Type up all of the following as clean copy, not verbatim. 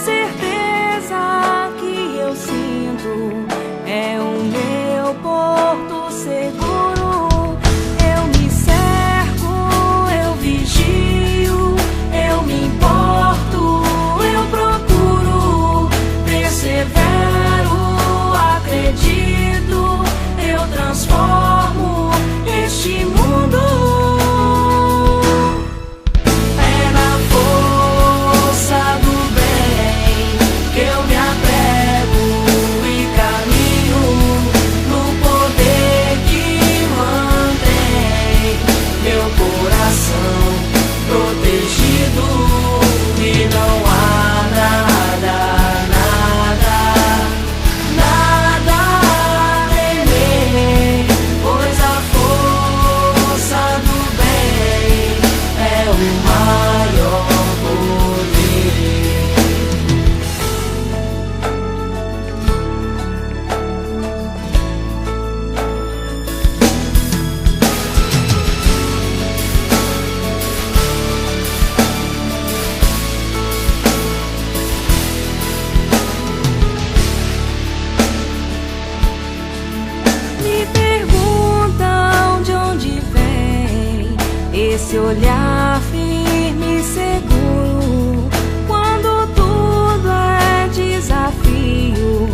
certeza que eu sinto é o meu porto seguro. Eu me cerco, eu vigio, eu me importo, eu procuro, persevero, acredito, eu transformo este mundo. É na força do bem que eu me apego e caminho, no poder que mantém meu coração protegido. E não há nada, nada a temer, pois a força do bem é o maior poder. Me perguntam de onde vem esse olhar firme e seguro, quando tudo é desafio,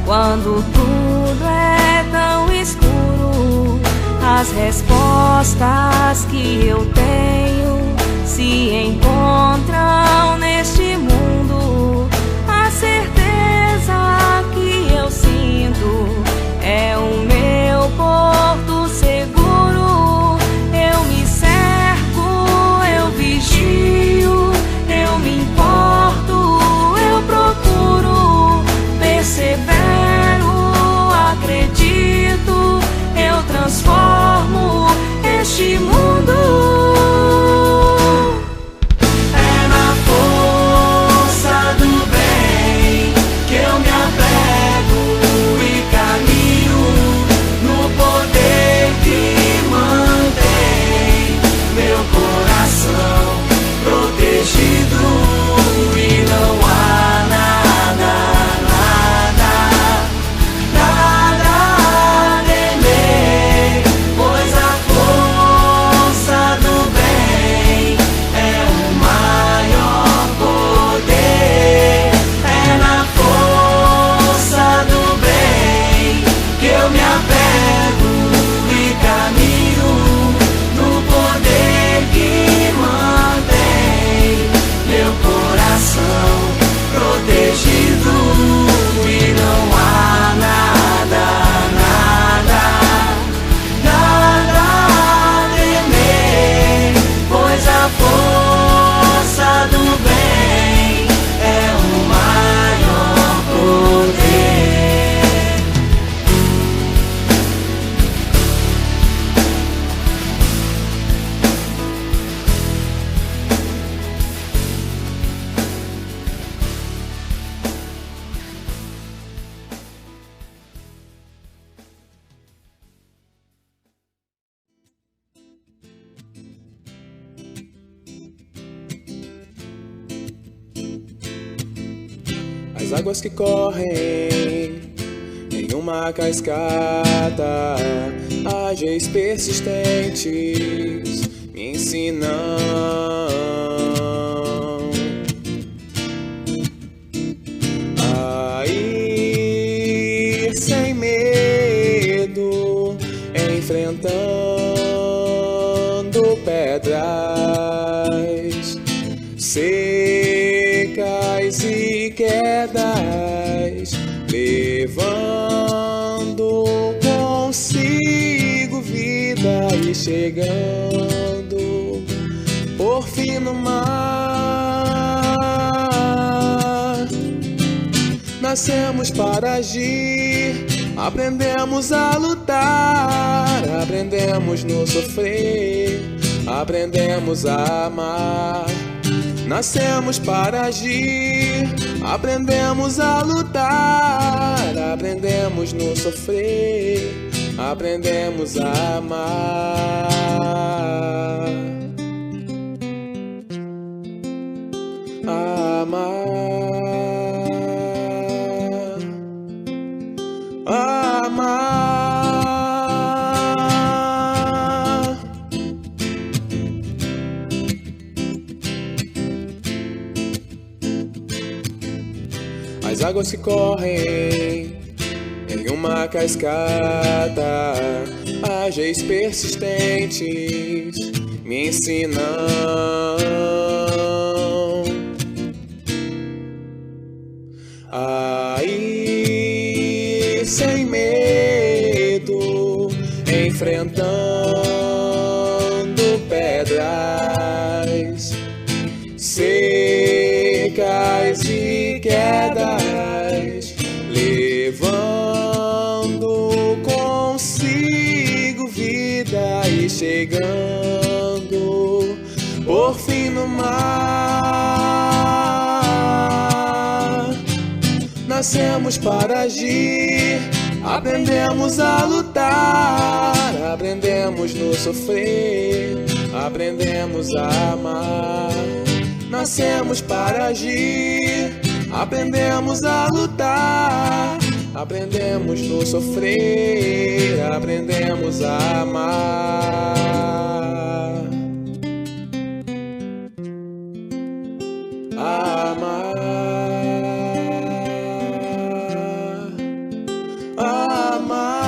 quando tudo é tão escuro. As respostas que eu tenho se encontram neste mundo. A certeza que eu sinto é o meu porto seguro. Eu me cerco, eu vigio, eu me importo, eu procuro, persevero, acredito, eu transformo este mundo. É na força do bem que eu me apego e caminho, no poder que mantém meu coração protegido. E não há nada a temer, pois a força do bem é o maior poder. É na força do bem que eu me apego e caminho, no poder que mantém meu coração protegido. E não há nada a temer, pois a força do bem é o maior poder. As águas que correm em uma cascata, ágeis persistentes me ensinam a ir sem medo, enfrentando pedras secas e quedas, levando consigo vida e chegando por fim no mar. Nascemos para agir, aprendemos a lutar, aprendemos no sofrer, aprendemos a amar. Nascemos para agir, aprendemos a lutar, aprendemos no sofrer, aprendemos a amar. Amar. as águas que correm em uma cascata, ágeis persistentes me ensinam a ir sem medo, enfrentando pedras secas e quedas, levando consigo vida e chegando por fim no mar. Nascemos para agir, aprendemos a lutar, aprendemos no sofrer, aprendemos a amar. Nascemos para agir, aprendemos a lutar, aprendemos no sofrer, aprendemos a amar. A amar. A amar.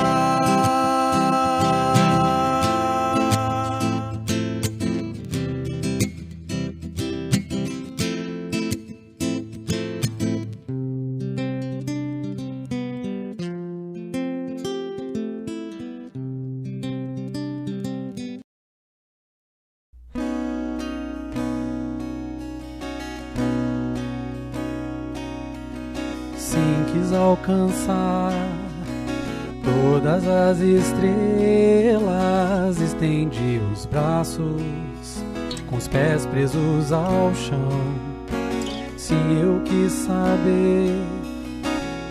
Sim, quis alcançar todas as estrelas, estendi os braços, com os pés presos ao chão. Se eu quis saber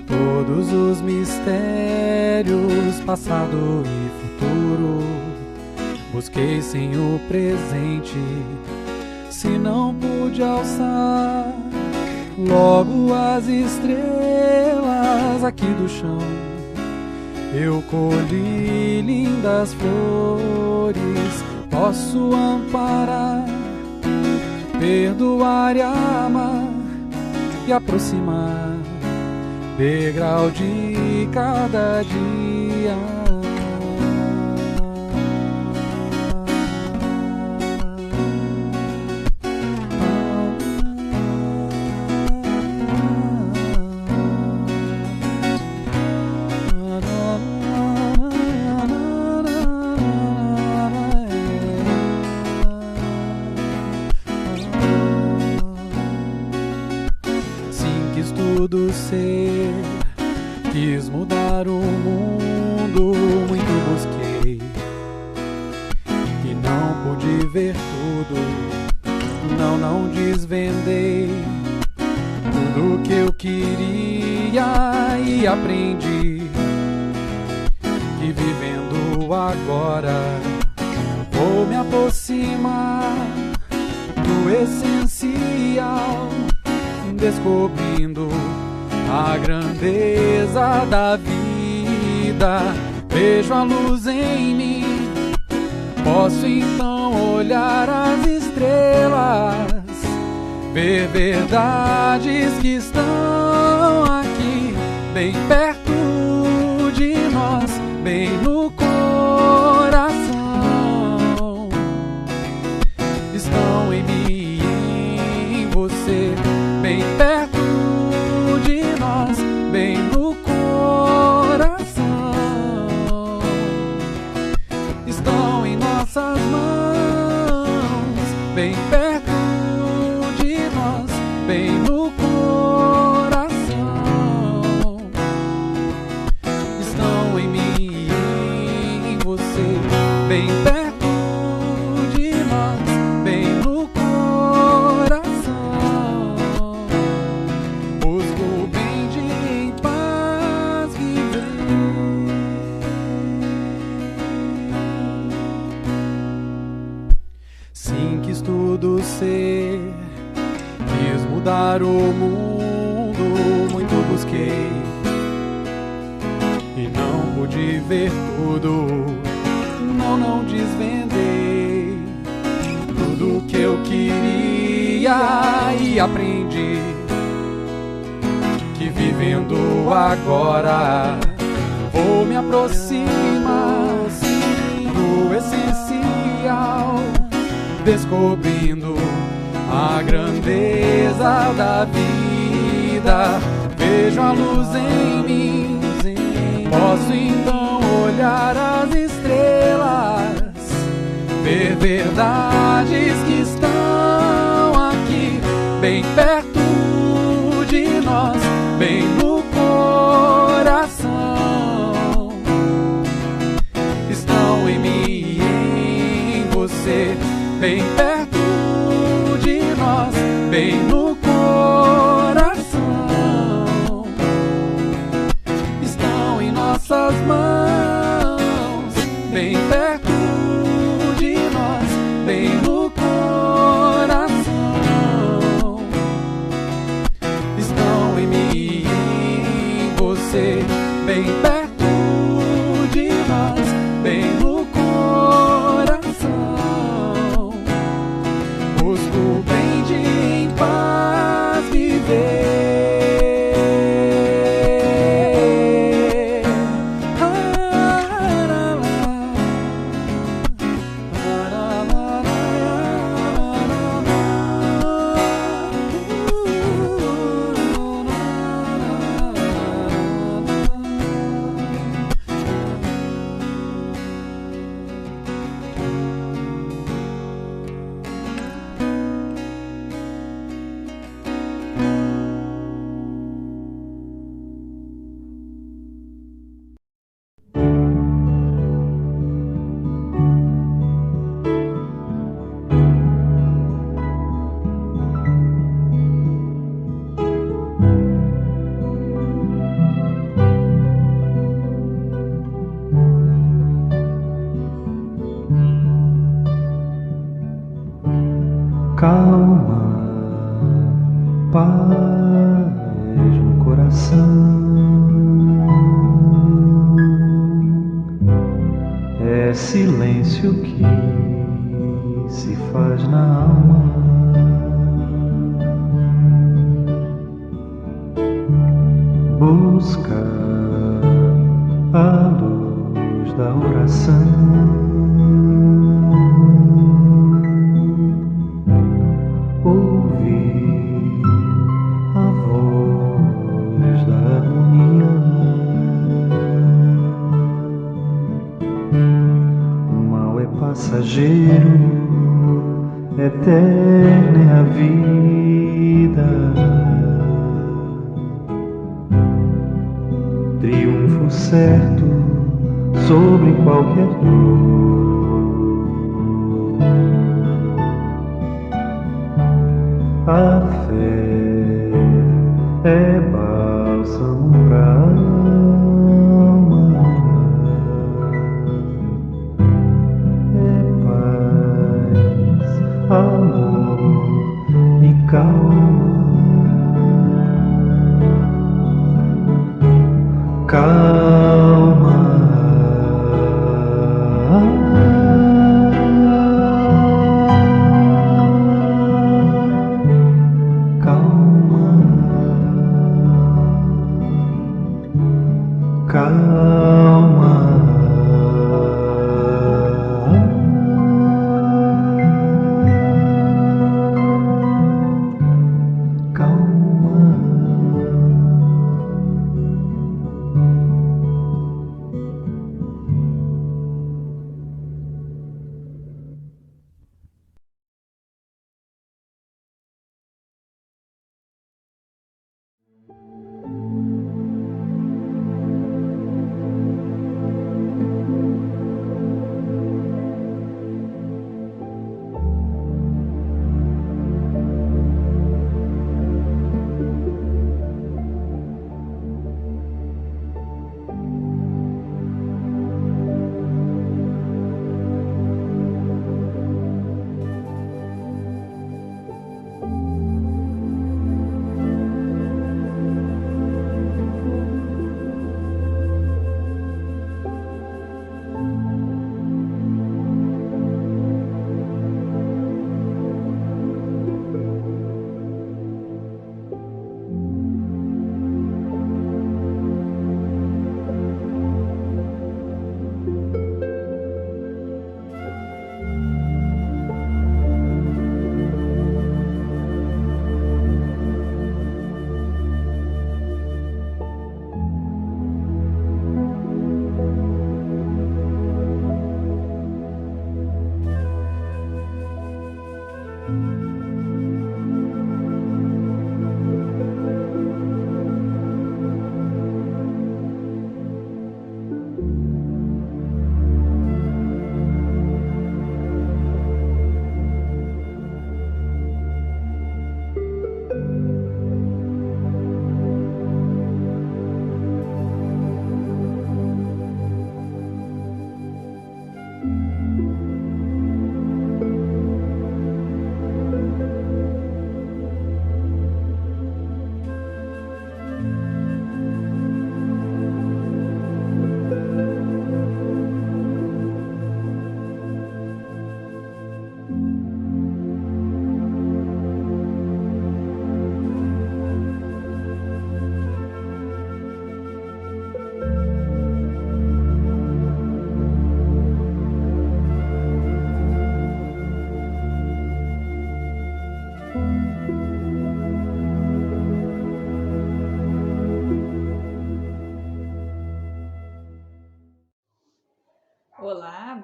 todos os mistérios, passado e futuro, busquei sem o presente. Se não pude alçar logo as estrelas aqui do chão, eu colhi lindas flores. Posso amparar, perdoar e amar e aproximar, degrau de cada dia. Tudo ser, quis mudar o mundo, muito busquei e não pude ver tudo. Não desvendei tudo que eu queria e aprendi que vivendo agora vou me aproximar do essencial, descobrindo a grandeza da vida. Vejo a luz em mim, posso então olhar as estrelas, ver verdades que estão aqui, bem perto de nós, bem no coração. Estão em mim e em você, bem perto de nós, bem no coração. Estão em nossas mãos, bem perto de nós, bem no coração. Estão em mim e em você, bem perto de nós, bem no coração. Busco o bem de em paz viver. Sim, quis tudo ser, quis mudar o mundo, muito busquei e não pude ver tudo. Não desvendei tudo que eu queria e aprendi que que vivendo agora vou me aproximar do essencial, descobrindo a grandeza da vida. Vejo a luz em mim, posso então olhar as estrelas, ver verdades que estão aqui, bem perto de nós, bem no coração. Estão em mim e em você, bem perto de nós, bem no coração. Estão em nossas mãos, bem perto de nós, bem no coração. Estão em mim e em você, bem perto de nós, bem no coração. Busco bem de em paz viver. Calma, paz no coração. É silêncio que se faz na alma. Busca a luz da oração. Ouvir a voz da harmonia. O mal é passageiro, eterna é a vida. Triunfo certo sobre qualquer dor. A fé é bálsamo pra alma, é paz, amor e calma. Calma.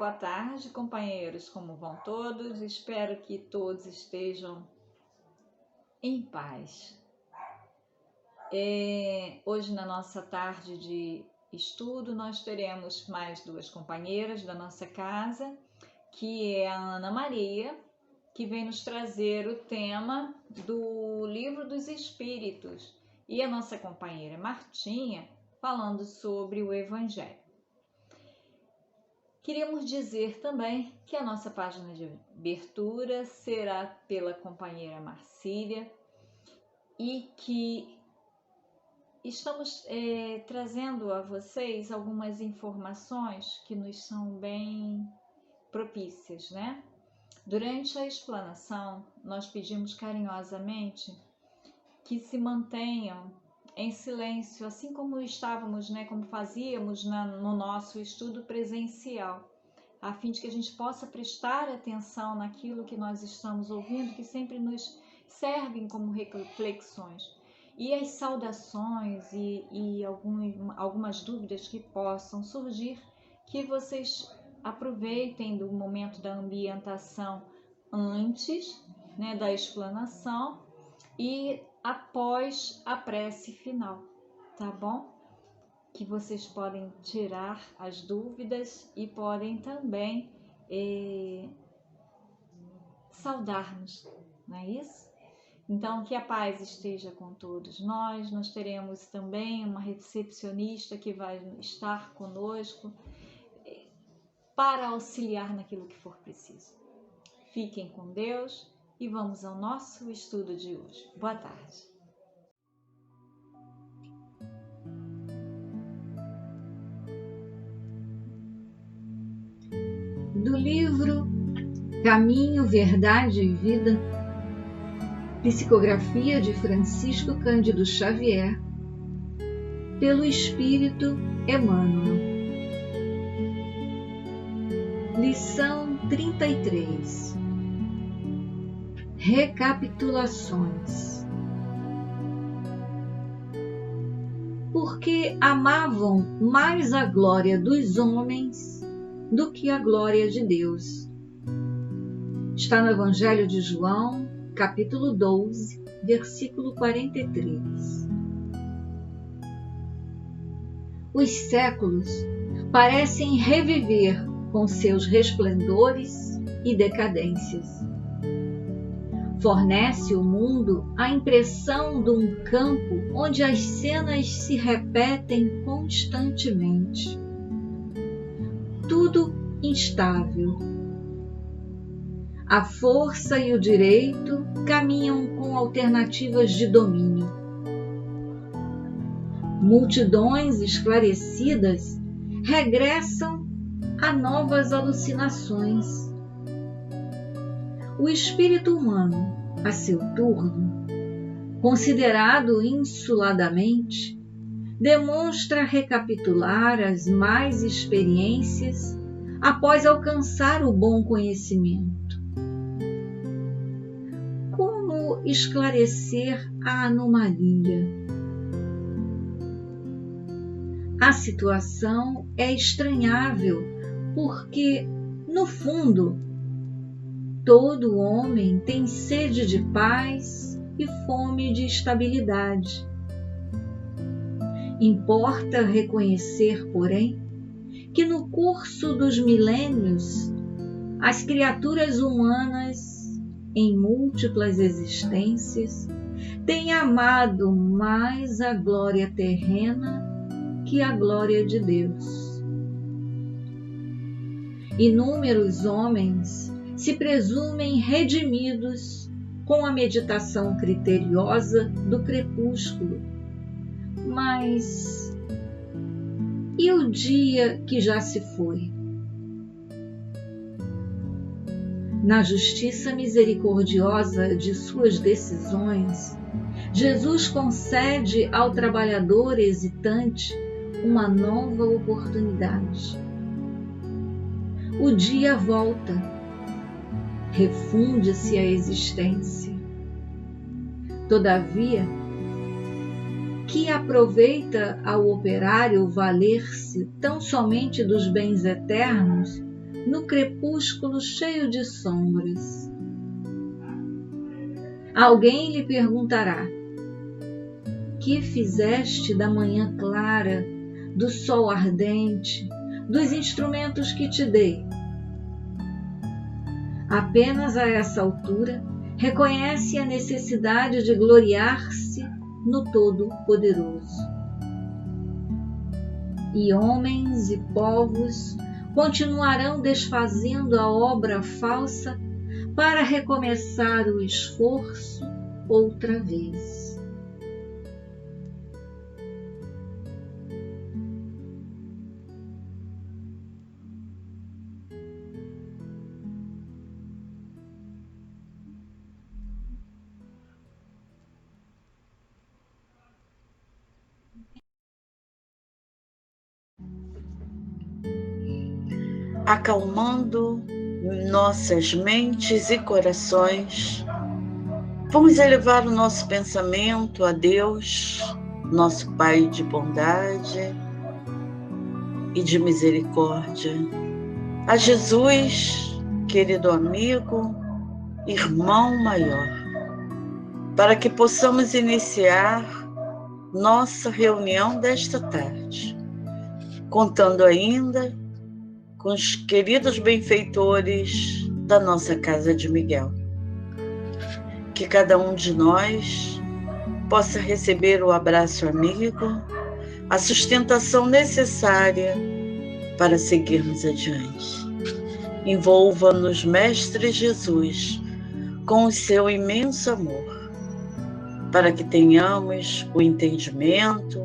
boa tarde, companheiros, como vão todos? Espero que todos estejam em paz. Hoje, na nossa tarde de estudo, nós teremos mais duas companheiras da nossa casa, que é a Ana Maria, que vem nos trazer o tema do Livro dos Espíritos, e a nossa companheira Martinha, falando sobre o Evangelho. Queríamos dizer também que a nossa página de abertura será pela companheira Marcília e que estamos trazendo a vocês algumas informações que nos são bem propícias, né? Durante a explanação, nós pedimos carinhosamente que se mantenham em silêncio, assim como estávamos, né, como fazíamos no nosso estudo presencial, a fim de que a gente possa prestar atenção naquilo que nós estamos ouvindo, que sempre nos servem como reflexões. E as saudações e algumas dúvidas que possam surgir, que vocês aproveitem do momento da ambientação antes, né, da explanação e após a prece final, tá bom? Que vocês podem tirar as dúvidas e podem também saudar-nos, não é isso? Então, que a paz esteja com todos nós. Nós teremos também uma recepcionista que vai estar conosco para auxiliar naquilo que for preciso. Fiquem com Deus e vamos ao nosso estudo de hoje. Boa tarde. Do livro Caminho, Verdade e Vida, psicografia de Francisco Cândido Xavier, pelo Espírito Emmanuel. Lição 33. Recapitulações. Porque amavam mais a glória dos homens do que a glória de Deus. Está no Evangelho de João, capítulo 12, versículo 43. Os séculos parecem reviver com seus resplendores e decadências. Fornece ao mundo a impressão de um campo onde as cenas se repetem constantemente. Tudo instável. A força e o direito caminham com alternativas de domínio. Multidões esclarecidas regressam a novas alucinações. O espírito humano, a seu turno, considerado insuladamente, demonstra recapitular as mais experiências após alcançar o bom conhecimento. Como esclarecer a anomalia? A situação é estranhável porque, no fundo, todo homem tem sede de paz e fome de estabilidade. Importa reconhecer, porém, que no curso dos milênios, as criaturas humanas, em múltiplas existências, têm amado mais a glória terrena que a glória de Deus. Inúmeros homens se presumem redimidos com a meditação criteriosa do crepúsculo. Mas e o dia que já se foi? Na justiça misericordiosa de suas decisões, Jesus concede ao trabalhador hesitante uma nova oportunidade. O dia volta, refunde-se a existência. Todavia, que aproveita ao operário valer-se tão somente dos bens eternos no crepúsculo cheio de sombras. Alguém lhe perguntará: que fizeste da manhã clara, do sol ardente, dos instrumentos que te dei? Apenas a essa altura reconhece a necessidade de gloriar-se no Todo-Poderoso. E homens e povos continuarão desfazendo a obra falsa para recomeçar o esforço outra vez. Acalmando nossas mentes e corações, vamos elevar o nosso pensamento a Deus, nosso Pai de bondade e de misericórdia, a Jesus, querido amigo, irmão maior, para que possamos iniciar nossa reunião desta tarde, contando ainda com os queridos benfeitores da nossa Casa de Miguel. Que cada um de nós possa receber o abraço amigo, a sustentação necessária para seguirmos adiante. Envolva-nos, Mestre Jesus, com o seu imenso amor, para que tenhamos o entendimento,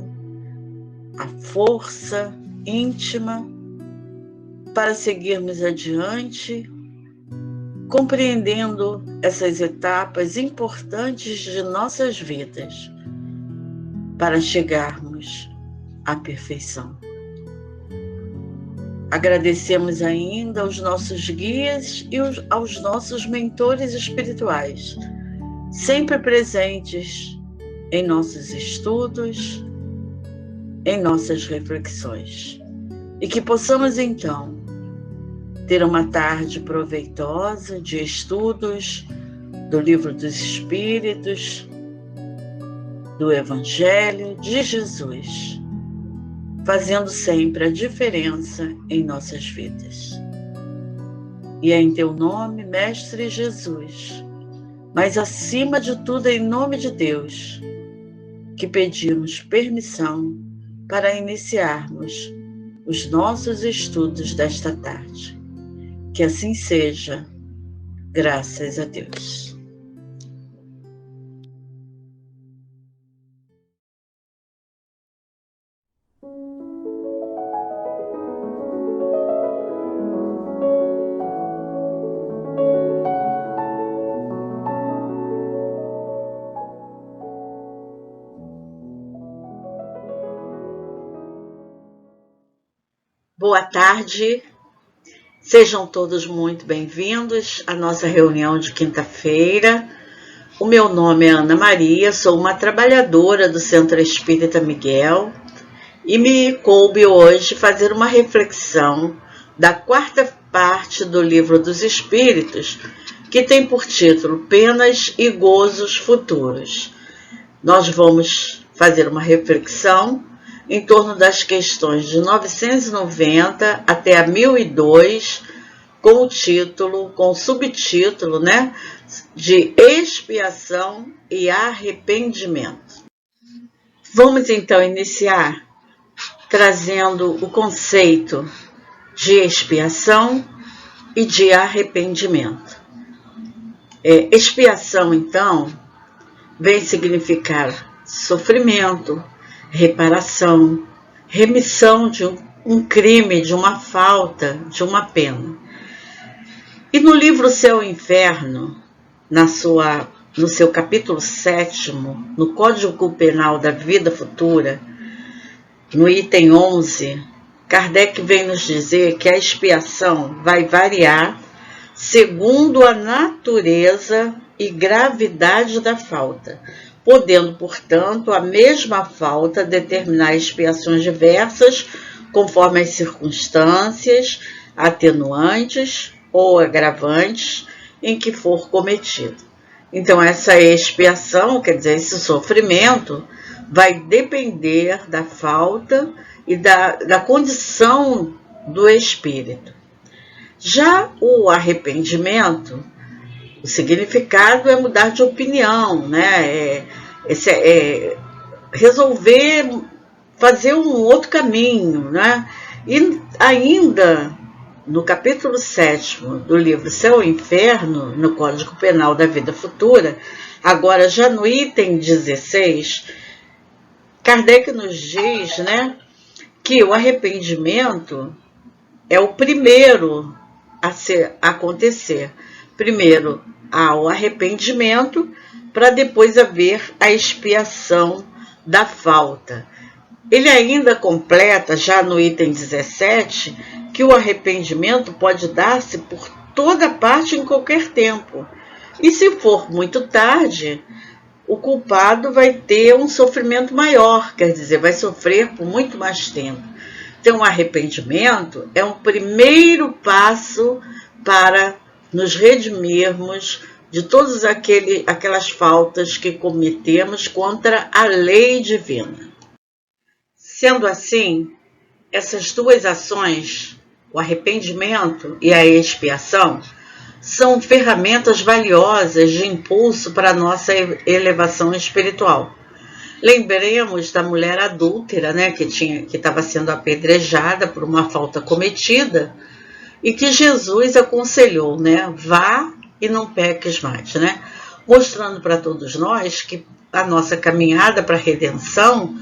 a força íntima para seguirmos adiante, compreendendo essas etapas importantes de nossas vidas, para chegarmos à perfeição. Agradecemos ainda aos nossos guias e aos nossos mentores espirituais, sempre presentes em nossos estudos, em nossas reflexões. E que possamos, então, ter uma tarde proveitosa de estudos do Livro dos Espíritos, do Evangelho de Jesus, fazendo sempre a diferença em nossas vidas. E é em Teu nome, Mestre Jesus, mas acima de tudo, em nome de Deus, que pedimos permissão para iniciarmos os nossos estudos desta tarde. Que assim seja, graças a Deus. Boa tarde, sejam todos muito bem-vindos à nossa reunião de quinta-feira. O meu nome é Ana Maria, sou uma trabalhadora do Centro Espírita Miguel e me coube hoje fazer uma reflexão da quarta parte do Livro dos Espíritos, que tem por título Penas e Gozos Futuros. Nós vamos fazer uma reflexão em torno das questões de 990 até a 1002, com o subtítulo, de expiação e arrependimento. Vamos então iniciar trazendo o conceito de expiação e de arrependimento. Expiação, então, vem significar sofrimento, reparação, remissão de um crime, de uma falta, de uma pena. E no livro Céu e Inferno, no seu capítulo 7º, no Código Penal da Vida Futura, no item 11, Kardec vem nos dizer que a expiação vai variar segundo a natureza e gravidade da falta, podendo, portanto, a mesma falta determinar expiações diversas conforme as circunstâncias, atenuantes ou agravantes em que for cometido. Então, essa expiação, quer dizer, esse sofrimento, vai depender da falta e da condição do espírito. Já o arrependimento, o significado é mudar de opinião, né? Resolver fazer um outro caminho, né? E ainda no capítulo 7º do livro Céu e Inferno, no Código Penal da Vida Futura, agora já no item 16, Kardec nos diz, né, que o arrependimento é o primeiro a acontecer. Primeiro há o arrependimento, para depois haver a expiação da falta. Ele ainda completa, já no item 17, que o arrependimento pode dar-se por toda parte em qualquer tempo. E se for muito tarde, o culpado vai ter um sofrimento maior, quer dizer, vai sofrer por muito mais tempo. Então, o arrependimento é um primeiro passo para nos redimirmos de todas aquelas faltas que cometemos contra a lei divina. Sendo assim, essas duas ações, o arrependimento e a expiação, são ferramentas valiosas de impulso para a nossa elevação espiritual. Lembremos da mulher adúltera, né, que estava sendo apedrejada por uma falta cometida e que Jesus aconselhou, né, vá e não peques mais, né, mostrando para todos nós que a nossa caminhada para a redenção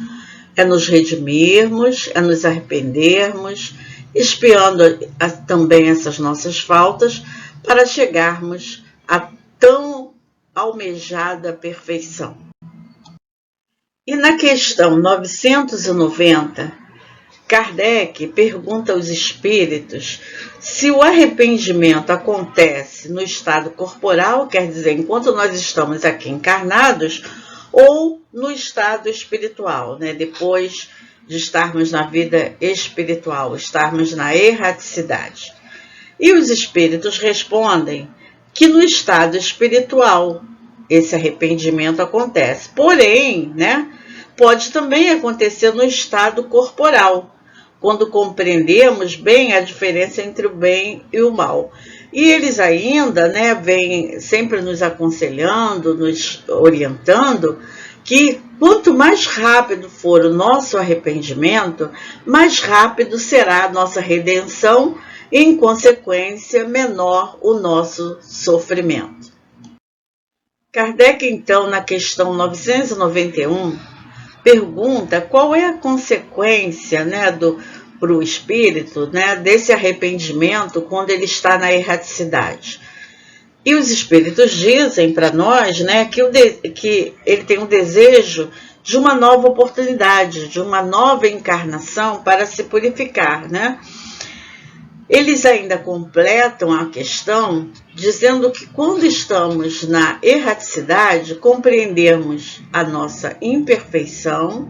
é nos redimirmos, é nos arrependermos, expiando também essas nossas faltas, para chegarmos à tão almejada perfeição. E na questão 990, Kardec pergunta aos espíritos se o arrependimento acontece no estado corporal, quer dizer, enquanto nós estamos aqui encarnados, ou no estado espiritual, né? Depois de estarmos na vida espiritual, estarmos na erraticidade. E os espíritos respondem que no estado espiritual esse arrependimento acontece. Porém, né, pode também acontecer no estado corporal, quando compreendemos bem a diferença entre o bem e o mal. E eles ainda, né, vêm sempre nos aconselhando, nos orientando, que quanto mais rápido for o nosso arrependimento, mais rápido será a nossa redenção e, em consequência, menor o nosso sofrimento. Kardec, então, na questão 991, pergunta qual é a consequência, né, para o espírito, né, desse arrependimento quando ele está na erraticidade. E os espíritos dizem para nós, né, que ele tem um desejo de uma nova oportunidade, de uma nova encarnação para se purificar, né? Eles ainda completam a questão dizendo que quando estamos na erraticidade, compreendemos a nossa imperfeição,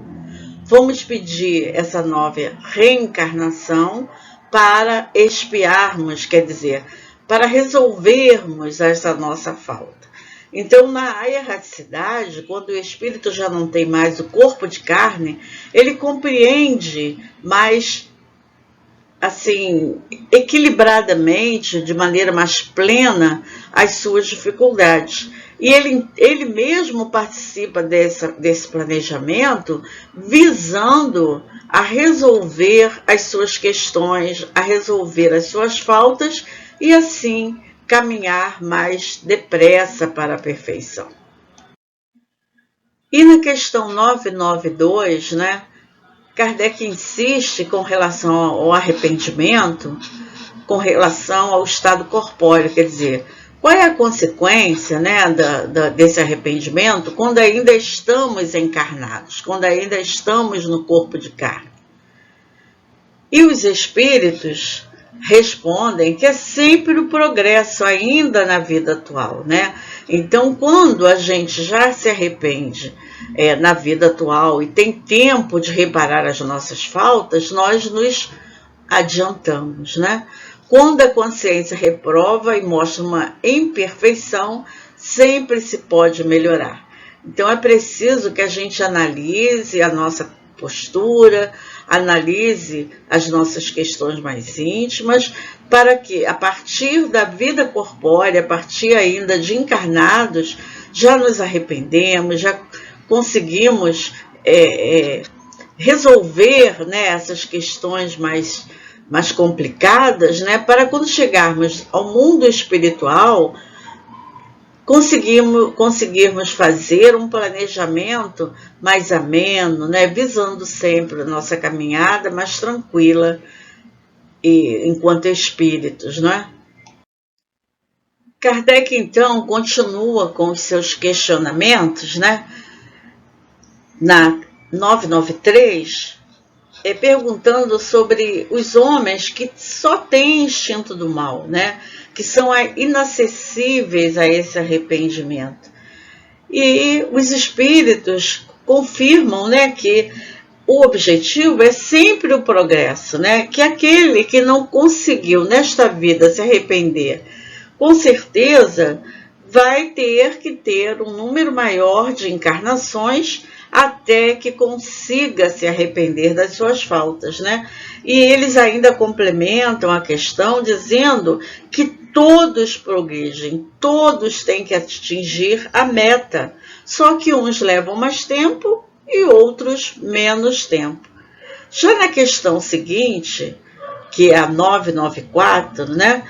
vamos pedir essa nova reencarnação para expiarmos, quer dizer, para resolvermos essa nossa falta. Então, na erraticidade, quando o espírito já não tem mais o corpo de carne, ele compreende mais, assim, equilibradamente, de maneira mais plena, as suas dificuldades. E ele mesmo participa desse planejamento, visando a resolver as suas questões, a resolver as suas faltas, e assim caminhar mais depressa para a perfeição. E na questão 992, né, Kardec insiste com relação ao arrependimento, com relação ao estado corpóreo, quer dizer, qual é a consequência, né, desse arrependimento quando ainda estamos encarnados, quando ainda estamos no corpo de carne. E os espíritos respondem que é sempre o progresso ainda na vida atual, né? Então, quando a gente já se arrepende na vida atual e tem tempo de reparar as nossas faltas, nós nos adiantamos, né? Quando a consciência reprova e mostra uma imperfeição, sempre se pode melhorar. Então é preciso que a gente analise a nossa postura, analise as nossas questões mais íntimas, para que a partir da vida corpórea, a partir ainda de encarnados, já nos arrependemos, já conseguimos resolver, né, essas questões mais complicadas, né, para quando chegarmos ao mundo espiritual, conseguirmos fazer um planejamento mais ameno, né, visando sempre a nossa caminhada mais tranquila enquanto espíritos, né? Kardec, então, continua com os seus questionamentos, né? Na 993, perguntando sobre os homens que só têm instinto do mal, né? Que são inacessíveis a esse arrependimento. E os espíritos confirmam, né, que o objetivo é sempre o progresso, né? Que aquele que não conseguiu nesta vida se arrepender, com certeza vai ter que ter um número maior de encarnações até que consiga se arrepender das suas faltas, né? E eles ainda complementam a questão dizendo que todos progridem, todos têm que atingir a meta, só que uns levam mais tempo e outros menos tempo. Já na questão seguinte, que é a 994, né?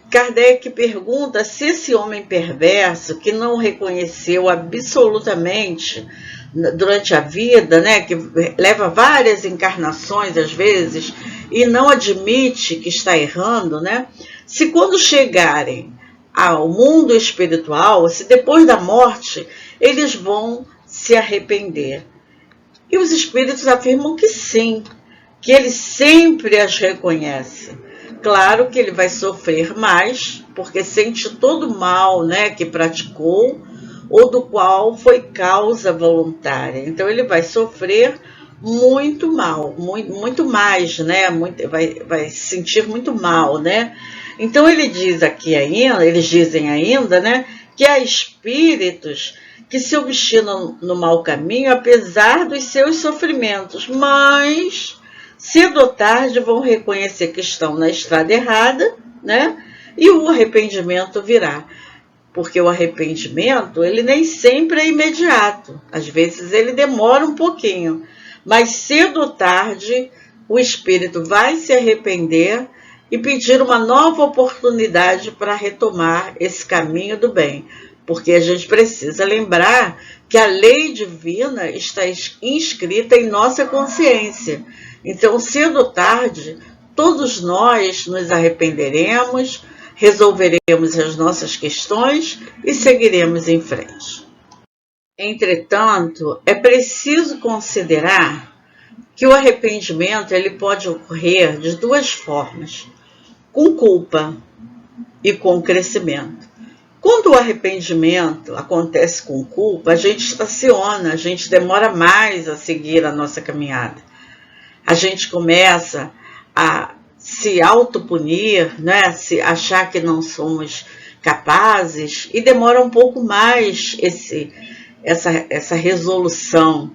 Kardec pergunta se esse homem perverso que não reconheceu absolutamente durante a vida, né, que leva várias encarnações às vezes e não admite que está errando, né, se quando chegarem ao mundo espiritual, se depois da morte eles vão se arrepender. E os espíritos afirmam que sim, que ele sempre as reconhece. Claro que ele vai sofrer mais, porque sente todo o mal, né, que praticou, ou do qual foi causa voluntária. Então ele vai sofrer muito mal, muito mais, né, vai se sentir muito mal, né. Então eles dizem ainda, né, que há espíritos que se obstinam no mau caminho, apesar dos seus sofrimentos, mas cedo ou tarde vão reconhecer que estão na estrada errada, né? E o arrependimento virá. Porque o arrependimento, ele nem sempre é imediato. Às vezes ele demora um pouquinho. Mas cedo ou tarde, o espírito vai se arrepender e pedir uma nova oportunidade para retomar esse caminho do bem. Porque a gente precisa lembrar que a lei divina está inscrita em nossa consciência. Então, cedo ou tarde, todos nós nos arrependeremos, resolveremos as nossas questões e seguiremos em frente. Entretanto, é preciso considerar que o arrependimento ele pode ocorrer de duas formas, com culpa e com crescimento. Quando o arrependimento acontece com culpa, a gente estaciona, a gente demora mais a seguir a nossa caminhada. A gente começa a se autopunir, né? Se achar que não somos capazes e demora um pouco mais essa resolução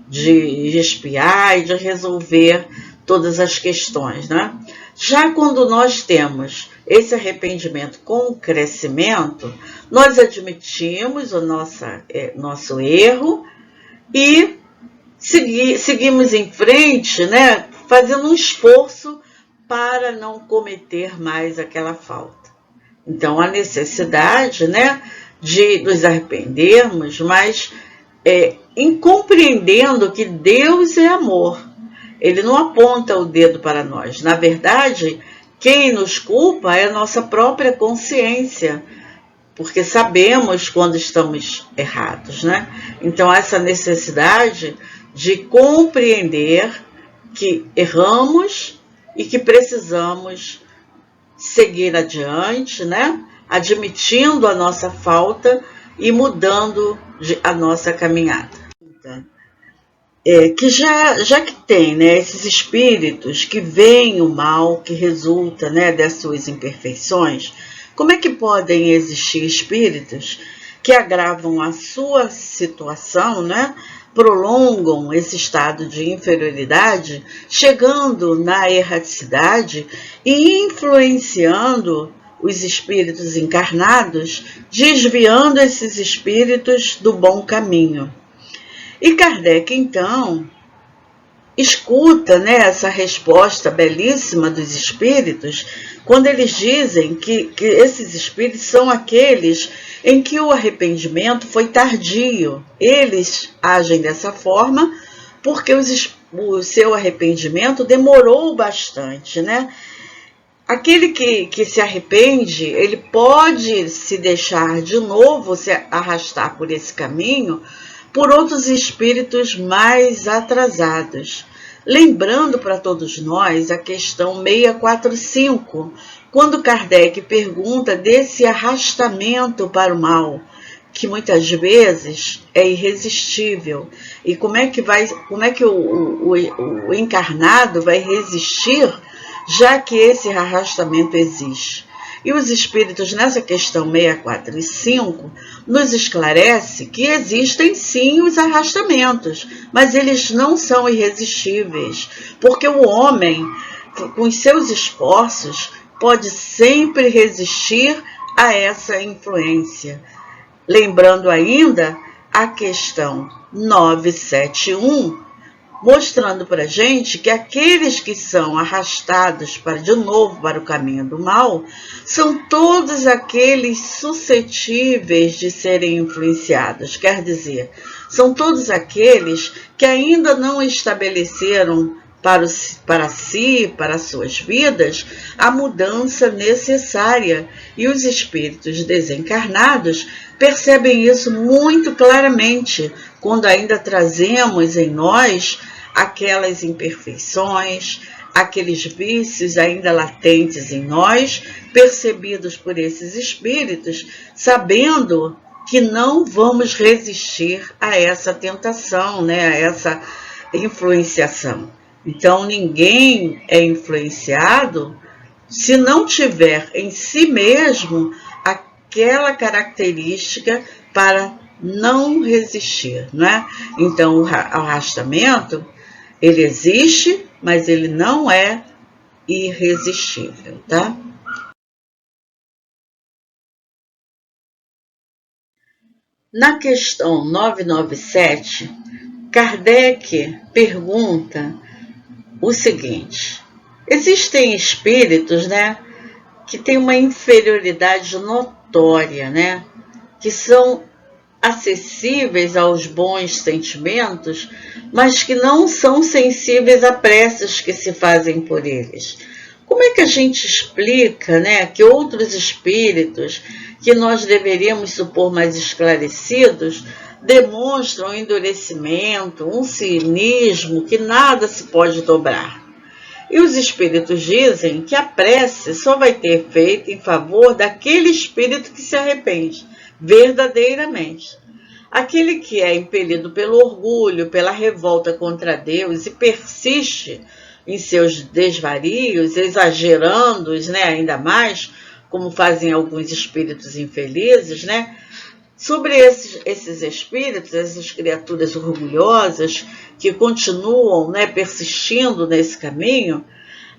de expiar e de resolver todas as questões, né? Já quando nós temos esse arrependimento com crescimento, nós admitimos o nosso erro e seguimos em frente, né, fazendo um esforço para não cometer mais aquela falta. Então, a necessidade, né, de nos arrependermos, mas compreendendo que Deus é amor. Ele não aponta o dedo para nós. Na verdade, quem nos culpa é a nossa própria consciência, porque sabemos quando estamos errados, né? Então, essa necessidade de compreender que erramos e que precisamos seguir adiante, né? Admitindo a nossa falta e mudando a nossa caminhada. que já que tem, né, esses espíritos que veem o mal que resulta, né, das suas imperfeições, como é que podem existir espíritos que agravam a sua situação, né, prolongam esse estado de inferioridade, chegando na erraticidade e influenciando os espíritos encarnados, desviando esses espíritos do bom caminho? E Kardec, então, escuta, né, essa resposta belíssima dos espíritos, quando eles dizem que esses espíritos são aqueles em que o arrependimento foi tardio. Eles agem dessa forma porque o seu arrependimento demorou bastante, né? Aquele que se arrepende, ele pode se deixar de novo, se arrastar por esse caminho, por outros espíritos mais atrasados. Lembrando para todos nós a questão 645, quando Kardec pergunta desse arrastamento para o mal, que muitas vezes é irresistível. E como é que o encarnado vai resistir, já que esse arrastamento existe? E os espíritos, nessa questão 645, nos esclarece que existem sim os arrastamentos, mas eles não são irresistíveis, porque o homem, com os seus esforços, pode sempre resistir a essa influência. Lembrando ainda a questão 971, mostrando para a gente que aqueles que são arrastados de novo para o caminho do mal são todos aqueles suscetíveis de serem influenciados. Quer dizer, são todos aqueles que ainda não estabeleceram para si, para suas vidas, a mudança necessária. E os espíritos desencarnados percebem isso muito claramente, quando ainda trazemos em nós aquelas imperfeições, aqueles vícios ainda latentes em nós, percebidos por esses espíritos, sabendo que não vamos resistir a essa tentação, né, a essa influenciação. Então, ninguém é influenciado se não tiver em si mesmo aquela característica para não resistir, não é? Então, o arrastamento, ele existe, mas ele não é irresistível, tá? Na questão 997, Kardec pergunta o seguinte: existem espíritos, né, que têm uma inferioridade notória, né, que são acessíveis aos bons sentimentos, mas que não são sensíveis a preces que se fazem por eles. Como é que a gente explica, né, que outros espíritos, que nós deveríamos supor mais esclarecidos, demonstram endurecimento, um cinismo que nada se pode dobrar? E os espíritos dizem que a prece só vai ter efeito em favor daquele espírito que se arrepende verdadeiramente. Aquele que é impelido pelo orgulho, pela revolta contra Deus e persiste em seus desvarios, exagerando-os, né, ainda mais, como fazem alguns espíritos infelizes, né? Sobre esses espíritos, essas criaturas orgulhosas que continuam, né, persistindo nesse caminho,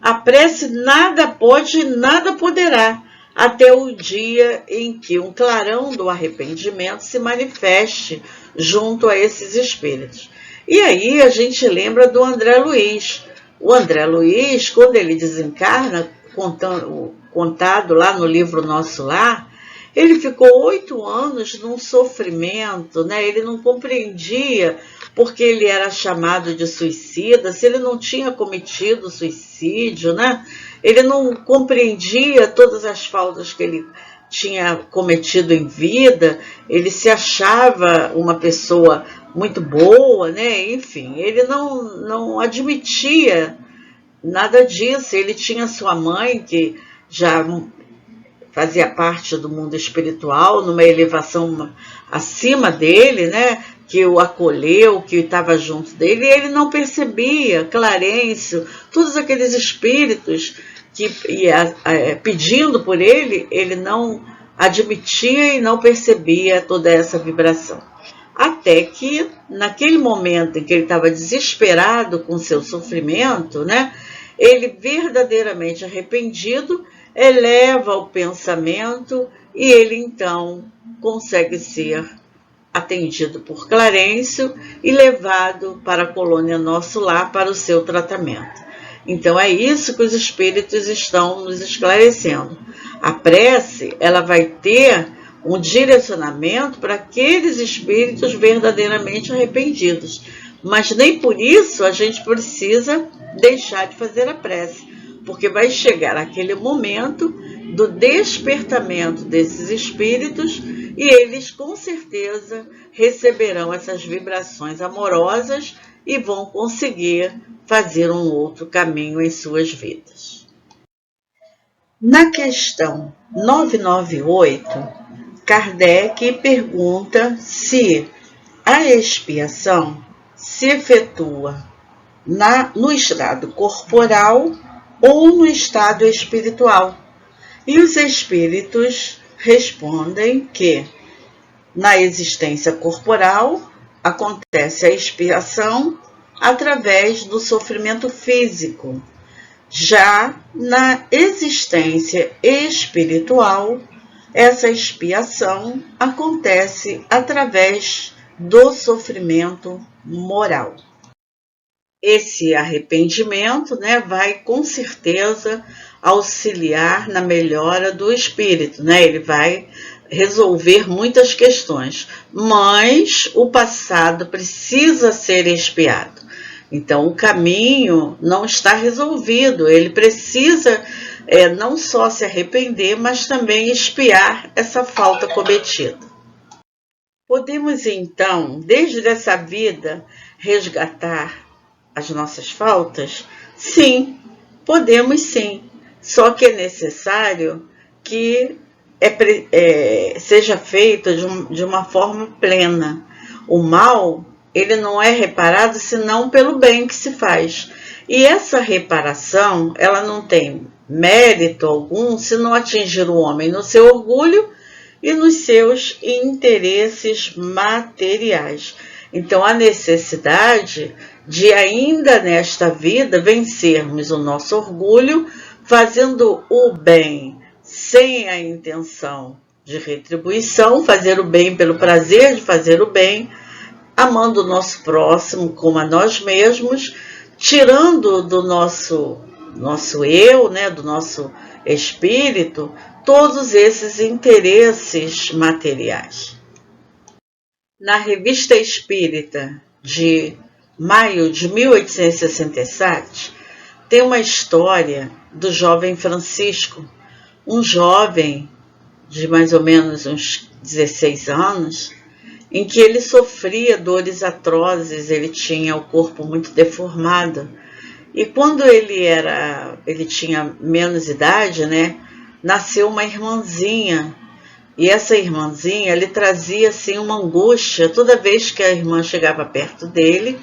a prece nada pode, nada poderá, até o dia em que um clarão do arrependimento se manifeste junto a esses espíritos. E aí a gente lembra do André Luiz. O André Luiz, quando ele desencarna, contado lá no livro Nosso Lar, ele ficou 8 anos num sofrimento, né? Ele não compreendia porque ele era chamado de suicida, se ele não tinha cometido suicídio, né? Ele não compreendia todas as faltas que ele tinha cometido em vida, ele se achava uma pessoa muito boa, né? Enfim, ele não admitia nada disso. Ele tinha sua mãe, que já fazia parte do mundo espiritual, numa elevação acima dele, né? que o acolheu, que estava junto dele, e ele não percebia. Clarencio, todos aqueles espíritos que pedindo por ele, ele não admitia e não percebia toda essa vibração. Até que, naquele momento em que ele estava desesperado com seu sofrimento, né, ele, verdadeiramente arrependido, eleva o pensamento e ele, então, consegue ser atendido por Clarencio e levado para a colônia Nosso Lar para o seu tratamento. Então, é isso que os espíritos estão nos esclarecendo. A prece, ela vai ter um direcionamento para aqueles espíritos verdadeiramente arrependidos. Mas nem por isso a gente precisa deixar de fazer a prece, porque vai chegar aquele momento do despertamento desses espíritos e eles, com certeza, receberão essas vibrações amorosas e vão conseguir fazer um outro caminho em suas vidas. Na questão 998, Kardec pergunta se a expiação se efetua no estado corporal ou no estado espiritual. E os espíritos respondem que na existência corporal acontece a expiação através do sofrimento físico. Já na existência espiritual, essa expiação acontece através do sofrimento moral. Esse arrependimento, né, vai com certeza auxiliar na melhora do espírito, né? Ele vai resolver muitas questões, mas o passado precisa ser expiado. Então, o caminho não está resolvido, ele precisa não só se arrepender, mas também expiar essa falta cometida. Podemos, então, desde essa vida, resgatar as nossas faltas? Sim, podemos sim. Só que é necessário que seja feito de uma forma plena. O mal, ele não é reparado senão pelo bem que se faz. E essa reparação, ela não tem mérito algum se não atingir o homem no seu orgulho e nos seus interesses materiais. Então, a necessidade de, ainda nesta vida, vencermos o nosso orgulho, fazendo o bem sem a intenção de retribuição, fazer o bem pelo prazer de fazer o bem, amando o nosso próximo como a nós mesmos, tirando do nosso eu, né, do nosso espírito, todos esses interesses materiais. Na Revista Espírita de maio de 1867, tem uma história do jovem Francisco, um jovem de mais ou menos uns 16 anos, em que ele sofria dores atrozes, ele tinha o corpo muito deformado. E quando ele tinha menos idade, né, nasceu uma irmãzinha. E essa irmãzinha, ele trazia assim uma angústia. Toda vez que a irmã chegava perto dele,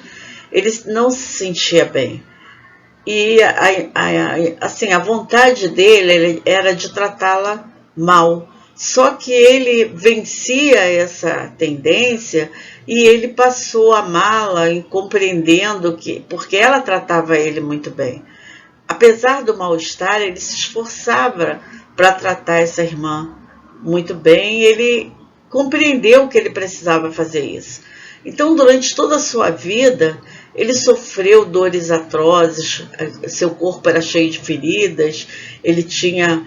ele não se sentia bem. E assim, a vontade dele era de tratá-la mal. Só que ele vencia essa tendência e ele passou a amá-la, compreendendo porque ela tratava ele muito bem. Apesar do mal-estar, ele se esforçava para tratar essa irmã muito bem e ele compreendeu que ele precisava fazer isso. Então, durante toda a sua vida, ele sofreu dores atrozes, seu corpo era cheio de feridas, ele tinha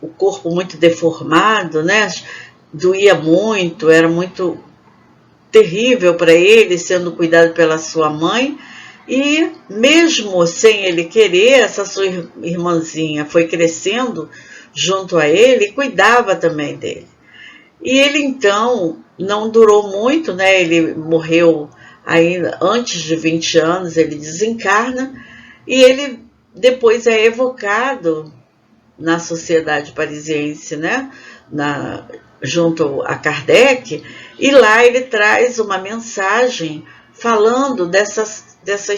o corpo muito deformado, né? Doía muito, era muito terrível para ele, sendo cuidado pela sua mãe. E mesmo sem ele querer, essa sua irmãzinha foi crescendo junto a ele e cuidava também dele. E ele então não durou muito, né? Ele morreu ainda antes de 20 anos, ele desencarna e ele depois é evocado na Sociedade Parisiense, né? Junto a Kardec, E lá ele traz uma mensagem falando dessa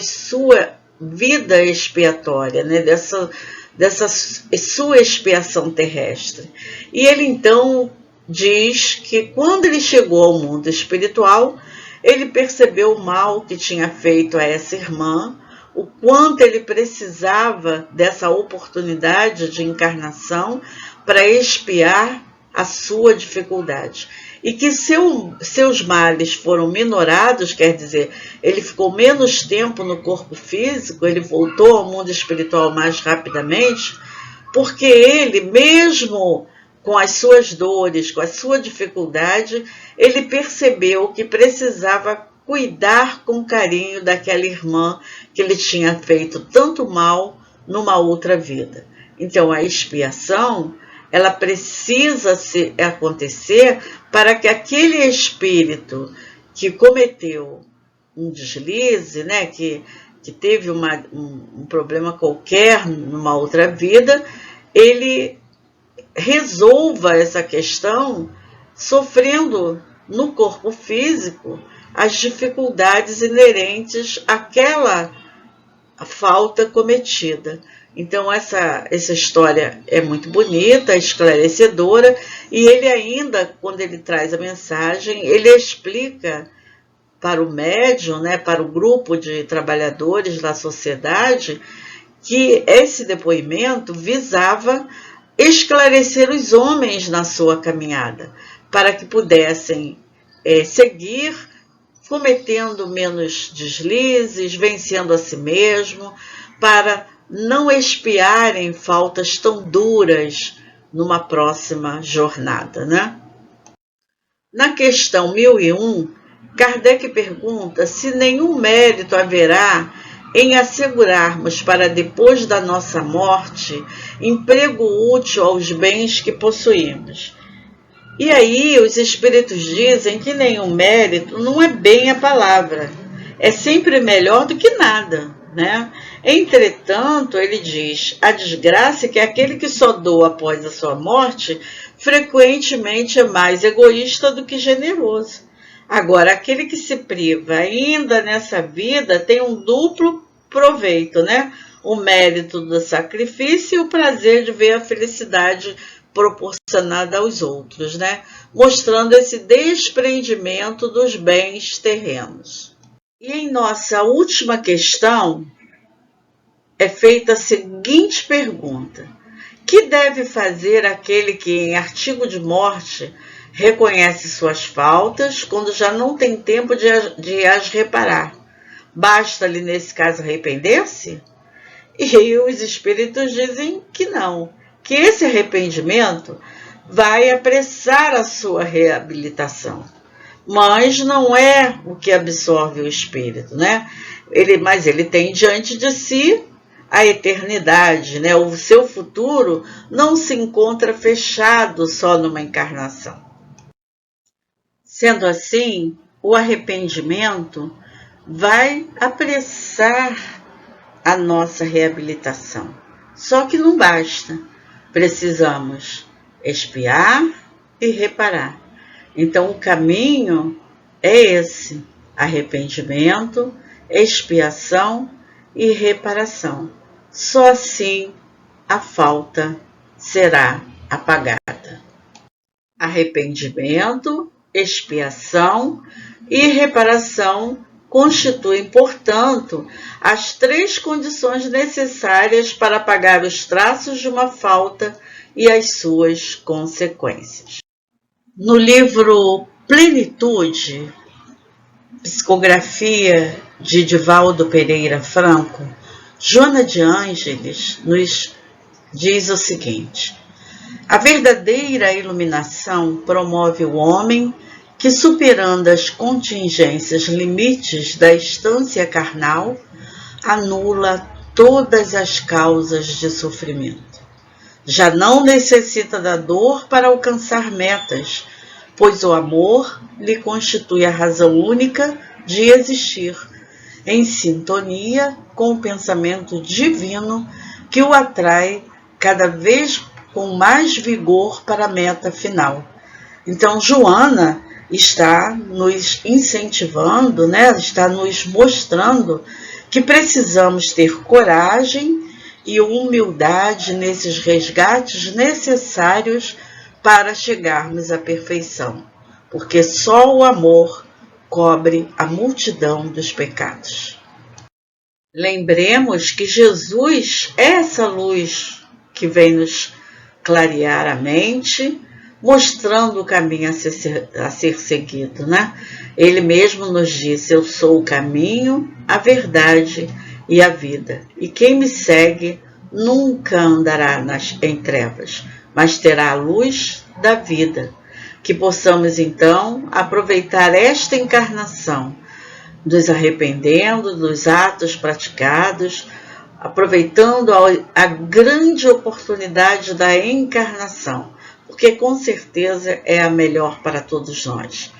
sua vida expiatória, né? dessa sua expiação terrestre. E ele então diz que quando ele chegou ao mundo espiritual, ele percebeu o mal que tinha feito a essa irmã, o quanto ele precisava dessa oportunidade de encarnação para expiar a sua dificuldade. E que seus males foram minorados, quer dizer, ele ficou menos tempo no corpo físico, ele voltou ao mundo espiritual mais rapidamente, porque ele, mesmo com as suas dores, com a sua dificuldade, ele percebeu que precisava cuidar com carinho daquela irmã que ele tinha feito tanto mal numa outra vida. Então, a expiação, ela precisa acontecer para que aquele espírito que cometeu um deslize, né, que teve um problema qualquer numa outra vida, ele resolva essa questão sofrendo no corpo físico as dificuldades inerentes àquela falta cometida. Então essa história é muito bonita, esclarecedora, e ele ainda, quando ele traz a mensagem, ele explica para o médium, né, para o grupo de trabalhadores da sociedade, que esse depoimento visava esclarecer os homens na sua caminhada, para que pudessem seguir cometendo menos deslizes, vencendo a si mesmo, para não expiarem faltas tão duras numa próxima jornada, né? Na questão 1001, Kardec pergunta se nenhum mérito haverá em assegurarmos para depois da nossa morte emprego útil aos bens que possuímos. E aí os espíritos dizem que nenhum mérito não é bem a palavra, é sempre melhor do que nada, né? Entretanto, ele diz, a desgraça é que aquele que só doa após a sua morte frequentemente é mais egoísta do que generoso. Agora, aquele que se priva ainda nessa vida tem um duplo proveito, né? O mérito do sacrifício e o prazer de ver a felicidade proporcionada aos outros, né? Mostrando esse desprendimento dos bens terrenos. E em nossa última questão é feita a seguinte pergunta: que deve fazer aquele que em artigo de morte reconhece suas faltas quando já não tem tempo de as reparar? Basta-lhe, nesse caso, arrepender-se? E os espíritos dizem que não, que esse arrependimento vai apressar a sua reabilitação. Mas não é o que absorve o espírito, né? Mas ele tem diante de si a eternidade, né? O seu futuro não se encontra fechado só numa encarnação. Sendo assim, o arrependimento vai apressar a nossa reabilitação. Só que não basta. Precisamos expiar e reparar. Então, o caminho é esse: arrependimento, expiação e reparação. Só assim a falta será apagada. Arrependimento, expiação e reparação constituem, portanto, as 3 condições necessárias para apagar os traços de uma falta e as suas consequências. No livro Plenitude, psicografia de Divaldo Pereira Franco, Joana de Ângeles nos diz o seguinte: a verdadeira iluminação promove o homem que, superando as contingências limites da estância carnal, anula todas as causas de sofrimento. Já não necessita da dor para alcançar metas, pois o amor lhe constitui a razão única de existir, em sintonia com o pensamento divino que o atrai cada vez com mais vigor para a meta final. Então, Joana, está nos incentivando, né? Está nos mostrando que precisamos ter coragem e humildade nesses resgates necessários para chegarmos à perfeição, porque só o amor cobre a multidão dos pecados. Lembremos que Jesus é essa luz que vem nos clarear a mente, mostrando o caminho a ser seguido, né? Ele mesmo nos disse: eu sou o caminho, a verdade e a vida. E quem me segue nunca andará em trevas, mas terá a luz da vida. Que possamos, então, aproveitar esta encarnação, nos arrependendo dos atos praticados, aproveitando a grande oportunidade da encarnação, porque com certeza é a melhor para todos nós.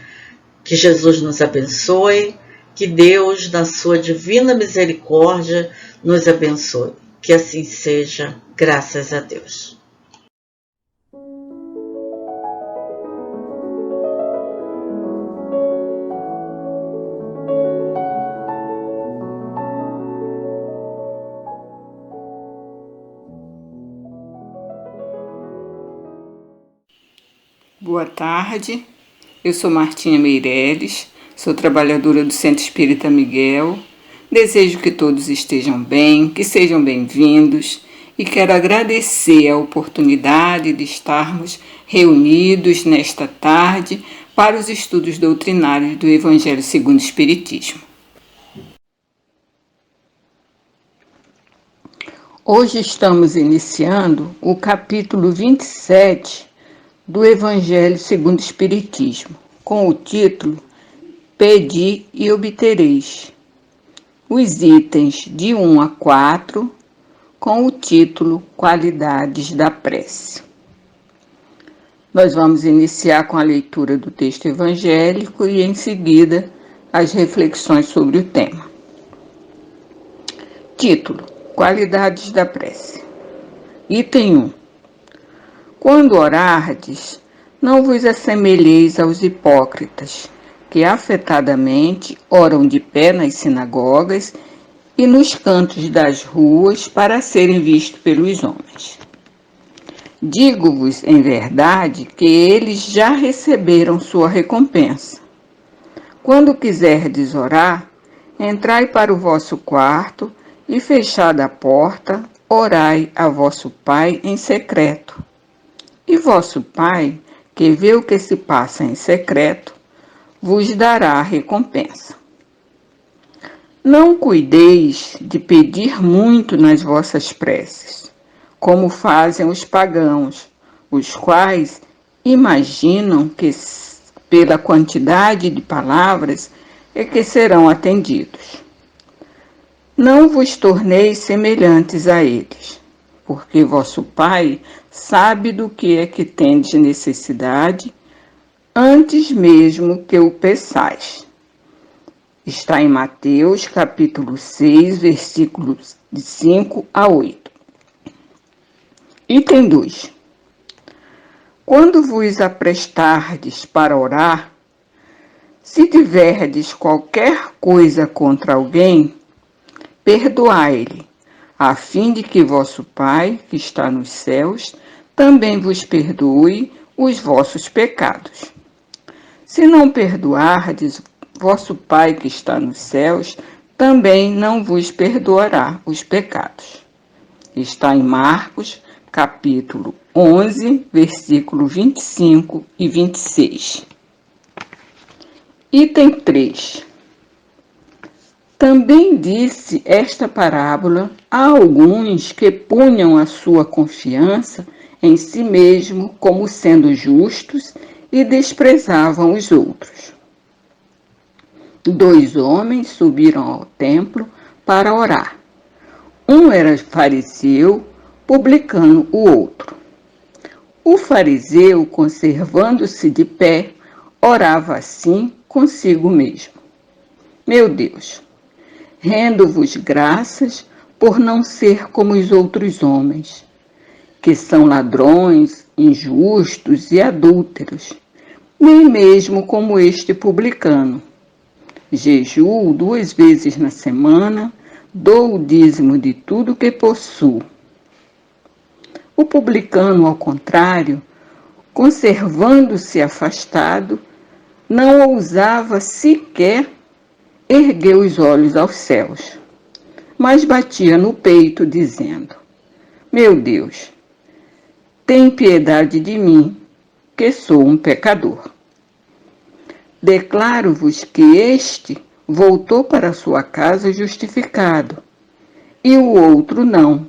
Que Jesus nos abençoe, que Deus, na sua divina misericórdia, nos abençoe. Que assim seja, graças a Deus. Boa tarde, eu sou Martinha Meireles, sou trabalhadora do Centro Espírita Miguel. Desejo que todos estejam bem, que sejam bem-vindos e quero agradecer a oportunidade de estarmos reunidos nesta tarde para os estudos doutrinários do Evangelho segundo o Espiritismo. Hoje estamos iniciando o capítulo 27 do Evangelho segundo o Espiritismo, com o título Pedi e Obtereis. Os itens de 1 a 4, com o título Qualidades da Prece. Nós vamos iniciar com a leitura do texto evangélico e, em seguida, as reflexões sobre o tema. Título: Qualidades da Prece. Item 1. Quando orardes, não vos assemelheis aos hipócritas, que afetadamente oram de pé nas sinagogas e nos cantos das ruas para serem vistos pelos homens. Digo-vos em verdade que eles já receberam sua recompensa. Quando quiserdes orar, entrai para o vosso quarto e, fechada a porta, orai a vosso Pai em secreto. E vosso Pai, que vê o que se passa em secreto, vos dará a recompensa. Não cuideis de pedir muito nas vossas preces, como fazem os pagãos, os quais imaginam que, pela quantidade de palavras, é que serão atendidos. Não vos torneis semelhantes a eles, porque vosso Pai sabe do que é que tendes necessidade, antes mesmo que o peçais. Está em Mateus, capítulo 6, versículos de 5 a 8. Item 2. Quando vos aprestardes para orar, se tiverdes qualquer coisa contra alguém, perdoai-lhe, a fim de que vosso Pai, que está nos céus, também vos perdoe os vossos pecados. Se não perdoardes, vosso Pai, que está nos céus, também não vos perdoará os pecados. Está em Marcos, capítulo 11, versículo 25 e 26. Item 3. Também disse esta parábola a alguns que punham a sua confiança em si mesmo como sendo justos e desprezavam os outros. 2 homens subiram ao templo para orar. Um era fariseu, publicano o outro. O fariseu, conservando-se de pé, orava assim consigo mesmo: Meu Deus, rendo-vos graças por não ser como os outros homens, que são ladrões, injustos e adúlteros, nem mesmo como este publicano. Jejuo 2 vezes na semana, dou o dízimo de tudo que possuo. O publicano, ao contrário, conservando-se afastado, não ousava sequer erguer os olhos aos céus, mas batia no peito, dizendo: Meu Deus, tem piedade de mim, que sou um pecador. Declaro-vos que este voltou para sua casa justificado, e o outro não,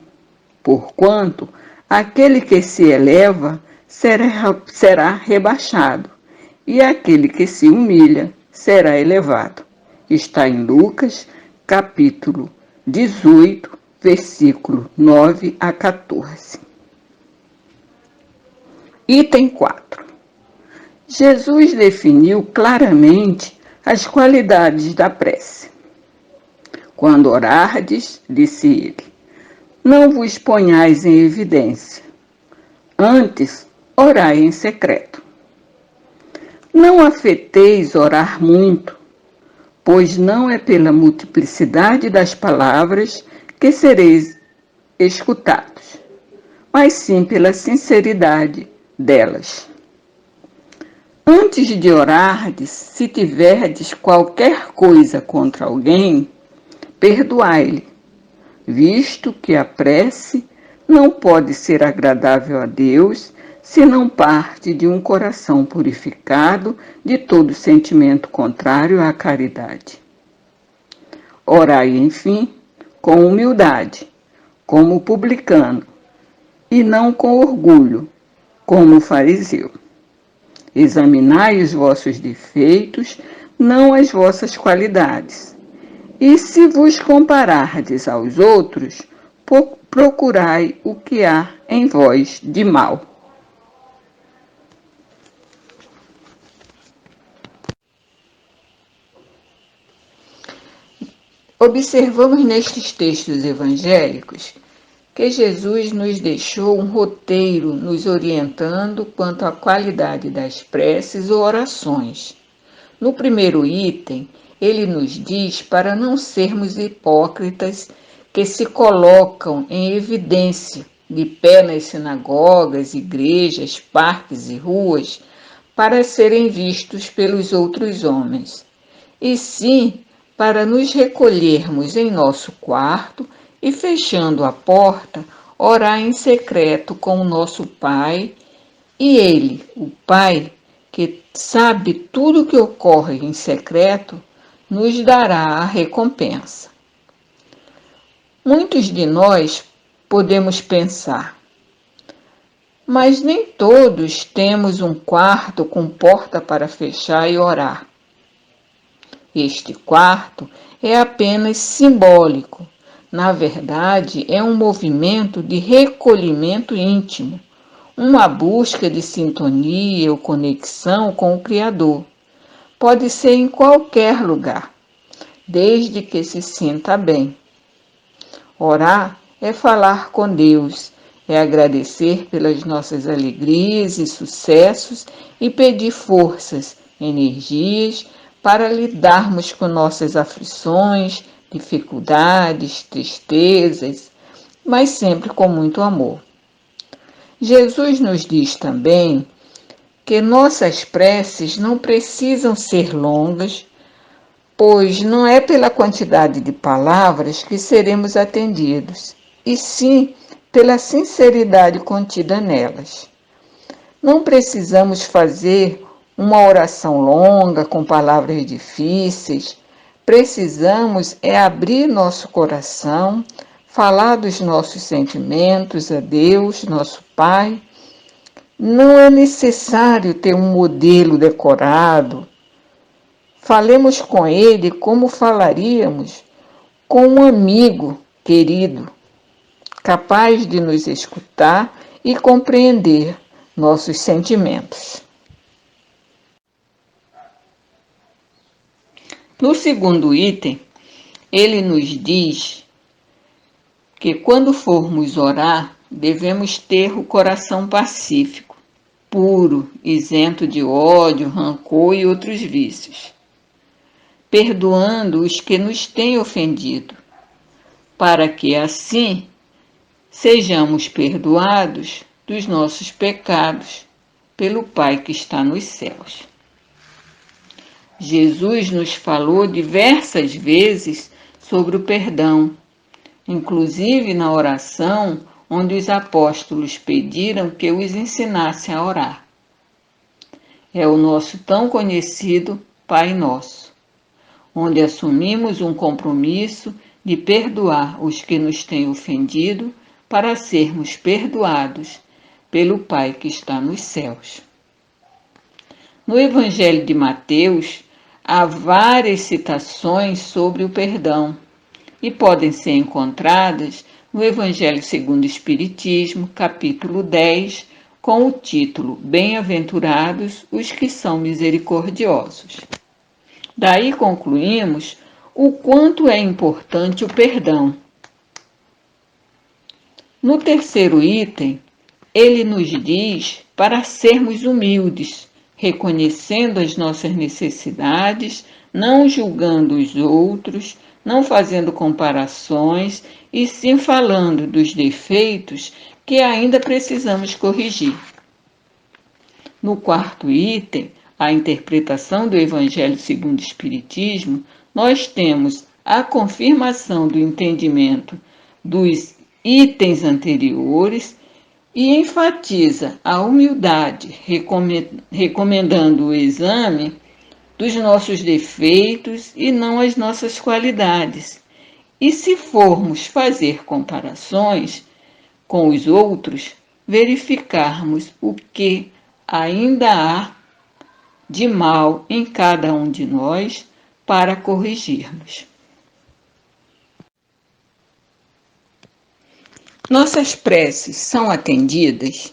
porquanto aquele que se eleva será rebaixado, e aquele que se humilha será elevado. Está em Lucas, capítulo 18, versículo 9 a 14. Item 4. Jesus definiu claramente as qualidades da prece. Quando orardes, disse ele, não vos ponhais em evidência, antes orai em secreto. Não afeteis orar muito, pois não é pela multiplicidade das palavras que sereis escutados, mas sim pela sinceridade delas. Antes de orardes, se tiverdes qualquer coisa contra alguém, perdoai-lhe, visto que a prece não pode ser agradável a Deus se não parte de um coração purificado de todo sentimento contrário à caridade. Orai, enfim, com humildade, como o publicano, e não com orgulho, como o fariseu. Examinai os vossos defeitos, não as vossas qualidades. E se vos comparardes aos outros, procurai o que há em vós de mal. Observamos nestes textos evangélicos que Jesus nos deixou um roteiro nos orientando quanto à qualidade das preces ou orações. No primeiro item, ele nos diz para não sermos hipócritas que se colocam em evidência de pé nas sinagogas, igrejas, parques e ruas para serem vistos pelos outros homens, e sim para nos recolhermos em nosso quarto e, fechando a porta, orar em secreto com o nosso Pai, e Ele, o Pai, que sabe tudo o que ocorre em secreto, nos dará a recompensa. Muitos de nós podemos pensar, mas nem todos temos um quarto com porta para fechar e orar. Este quarto é apenas simbólico. Na verdade, é um movimento de recolhimento íntimo, uma busca de sintonia ou conexão com o Criador. Pode ser em qualquer lugar, desde que se sinta bem. Orar é falar com Deus, é agradecer pelas nossas alegrias e sucessos e pedir forças, energias para lidarmos com nossas aflições, dificuldades, tristezas, mas sempre com muito amor. Jesus nos diz também que nossas preces não precisam ser longas, pois não é pela quantidade de palavras que seremos atendidos, e sim pela sinceridade contida nelas. Não precisamos fazer uma oração longa com palavras difíceis. Precisamos é abrir nosso coração, falar dos nossos sentimentos a Deus, nosso Pai. Não é necessário ter um modelo decorado. Falemos com Ele como falaríamos com um amigo querido, capaz de nos escutar e compreender nossos sentimentos. No segundo item, ele nos diz que quando formos orar, devemos ter o coração pacífico. puro, isento de ódio, rancor e outros vícios, perdoando os que nos têm ofendido, para que assim sejamos perdoados dos nossos pecados pelo Pai que está nos céus. Jesus nos falou diversas vezes sobre o perdão, inclusive na oração onde os apóstolos pediram que os ensinasse a orar. É o nosso tão conhecido Pai Nosso, onde assumimos um compromisso de perdoar os que nos têm ofendido para sermos perdoados pelo Pai que está nos céus. No Evangelho de Mateus, há várias citações sobre o perdão e podem ser encontradas no Evangelho segundo o Espiritismo, capítulo 10, com o título Bem-aventurados os que são misericordiosos. Daí concluímos o quanto é importante o perdão. No terceiro item, ele nos diz para sermos humildes, reconhecendo as nossas necessidades, não julgando os outros, não fazendo comparações e sim falando dos defeitos que ainda precisamos corrigir. No quarto item, a interpretação do Evangelho segundo o Espiritismo, nós temos a confirmação do entendimento dos itens anteriores e enfatiza a humildade, recomendando o exame dos nossos defeitos e não as nossas qualidades. E se formos fazer comparações com os outros, verificarmos o que ainda há de mal em cada um de nós para corrigirmos. Nossas preces são atendidas?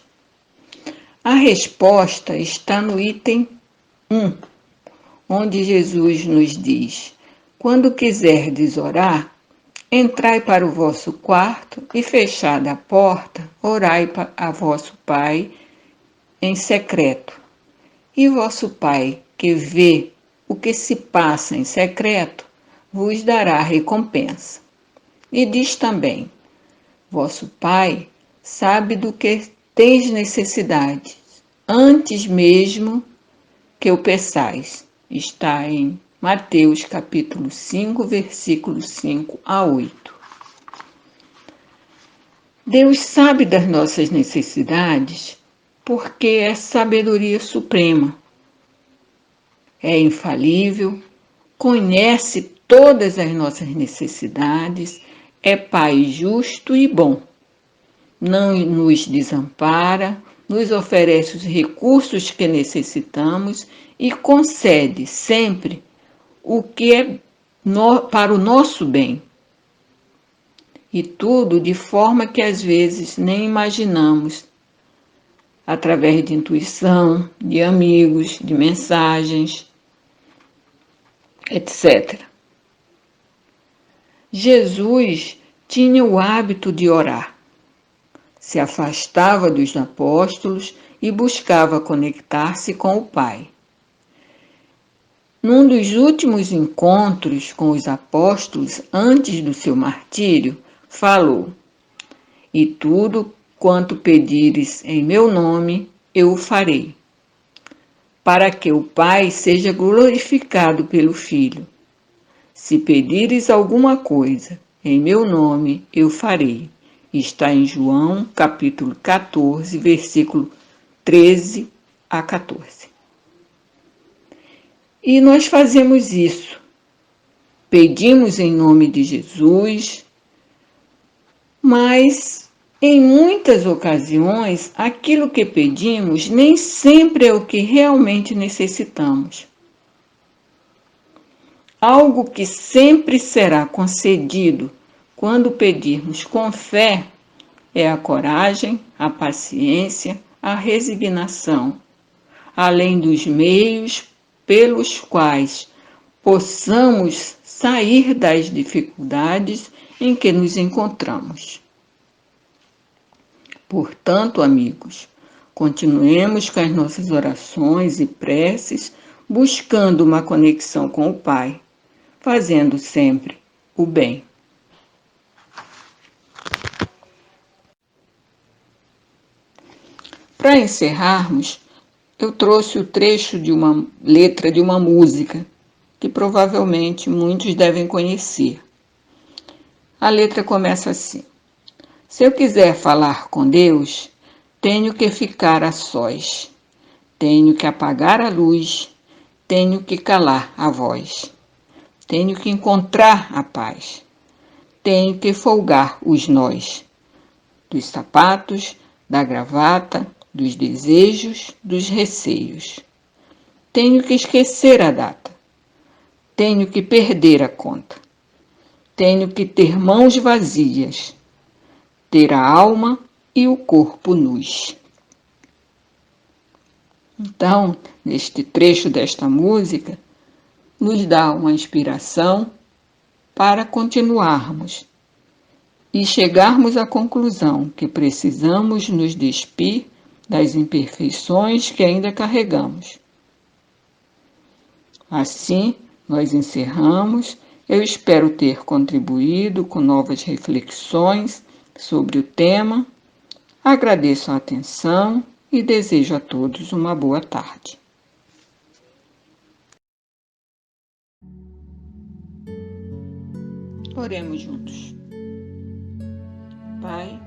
A resposta está no item 1, onde Jesus nos diz: quando quiserdes orar, entrai para o vosso quarto e, fechada a porta, orai a vosso Pai em secreto. E vosso Pai, que vê o que se passa em secreto, vos dará recompensa. E diz também: vosso Pai sabe do que tens necessidade, antes mesmo que o peçais. Está em Mateus capítulo 5, versículos 5 a 8. Deus sabe das nossas necessidades porque é sabedoria suprema. É infalível, conhece todas as nossas necessidades, é Pai justo e bom. Não nos desampara, nos oferece os recursos que necessitamos e concede sempre o que é para o nosso bem. E tudo de forma que às vezes nem imaginamos, através de intuição, de amigos, de mensagens, etc. Jesus tinha o hábito de orar. Se afastava dos apóstolos e buscava conectar-se com o Pai. Num dos últimos encontros com os apóstolos, antes do seu martírio, falou: e tudo quanto pedires em meu nome, eu o farei, para que o Pai seja glorificado pelo Filho. Se pedires alguma coisa em meu nome, eu farei. Está em João, capítulo 14, versículo 13 a 14. E nós fazemos isso. Pedimos em nome de Jesus, mas em muitas ocasiões aquilo que pedimos nem sempre é o que realmente necessitamos. Algo que sempre será concedido quando pedirmos com fé é a coragem, a paciência, a resignação, além dos meios pelos quais possamos sair das dificuldades em que nos encontramos. Portanto, amigos, Continuemos com as nossas orações e preces, buscando uma conexão com o Pai, fazendo sempre o bem. Para encerrarmos, eu trouxe o trecho de uma letra de uma música que provavelmente muitos devem conhecer. A letra começa assim: se eu quiser falar com Deus, tenho que ficar a sós, tenho que apagar a luz, tenho que calar a voz, tenho que encontrar a paz, tenho que folgar os nós, dos sapatos, da gravata, dos desejos, dos receios. Tenho que esquecer a data, tenho que perder a conta, tenho que ter mãos vazias, ter a alma e o corpo nus. Então, neste trecho desta música, nos dá uma inspiração para continuarmos e chegarmos à conclusão que precisamos nos despir das imperfeições que ainda carregamos. Assim, nós encerramos. Eu espero ter contribuído com novas reflexões sobre o tema. Agradeço a atenção e desejo a todos uma boa tarde. Oremos juntos. Pai,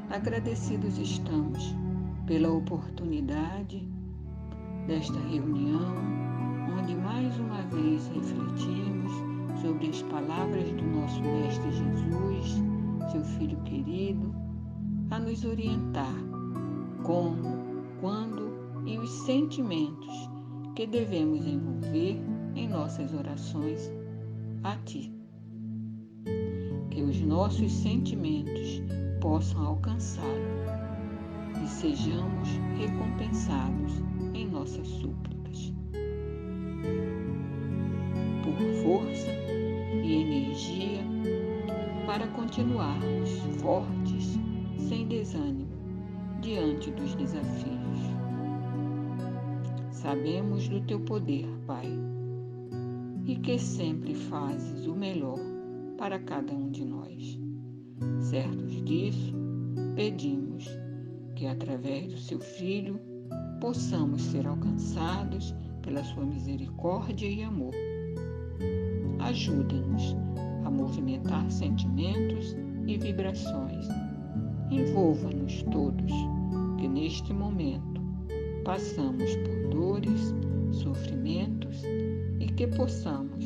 agradecidos estamos pela oportunidade desta reunião, onde mais uma vez refletimos sobre as palavras do nosso Mestre Jesus, seu Filho querido, a nos orientar como, quando e os sentimentos que devemos envolver em nossas orações a Ti. Que os nossos sentimentos possam alcançá-lo e sejamos recompensados em nossas súplicas. Por força e energia para continuarmos fortes, sem desânimo, diante dos desafios. Sabemos do Teu poder, Pai, e que sempre fazes o melhor para cada um de nós. Certos disso, pedimos que, através do Seu Filho, possamos ser alcançados pela Sua misericórdia e amor. Ajuda-nos a movimentar sentimentos e vibrações. Envolva-nos todos, que neste momento passamos por dores, sofrimentos e que possamos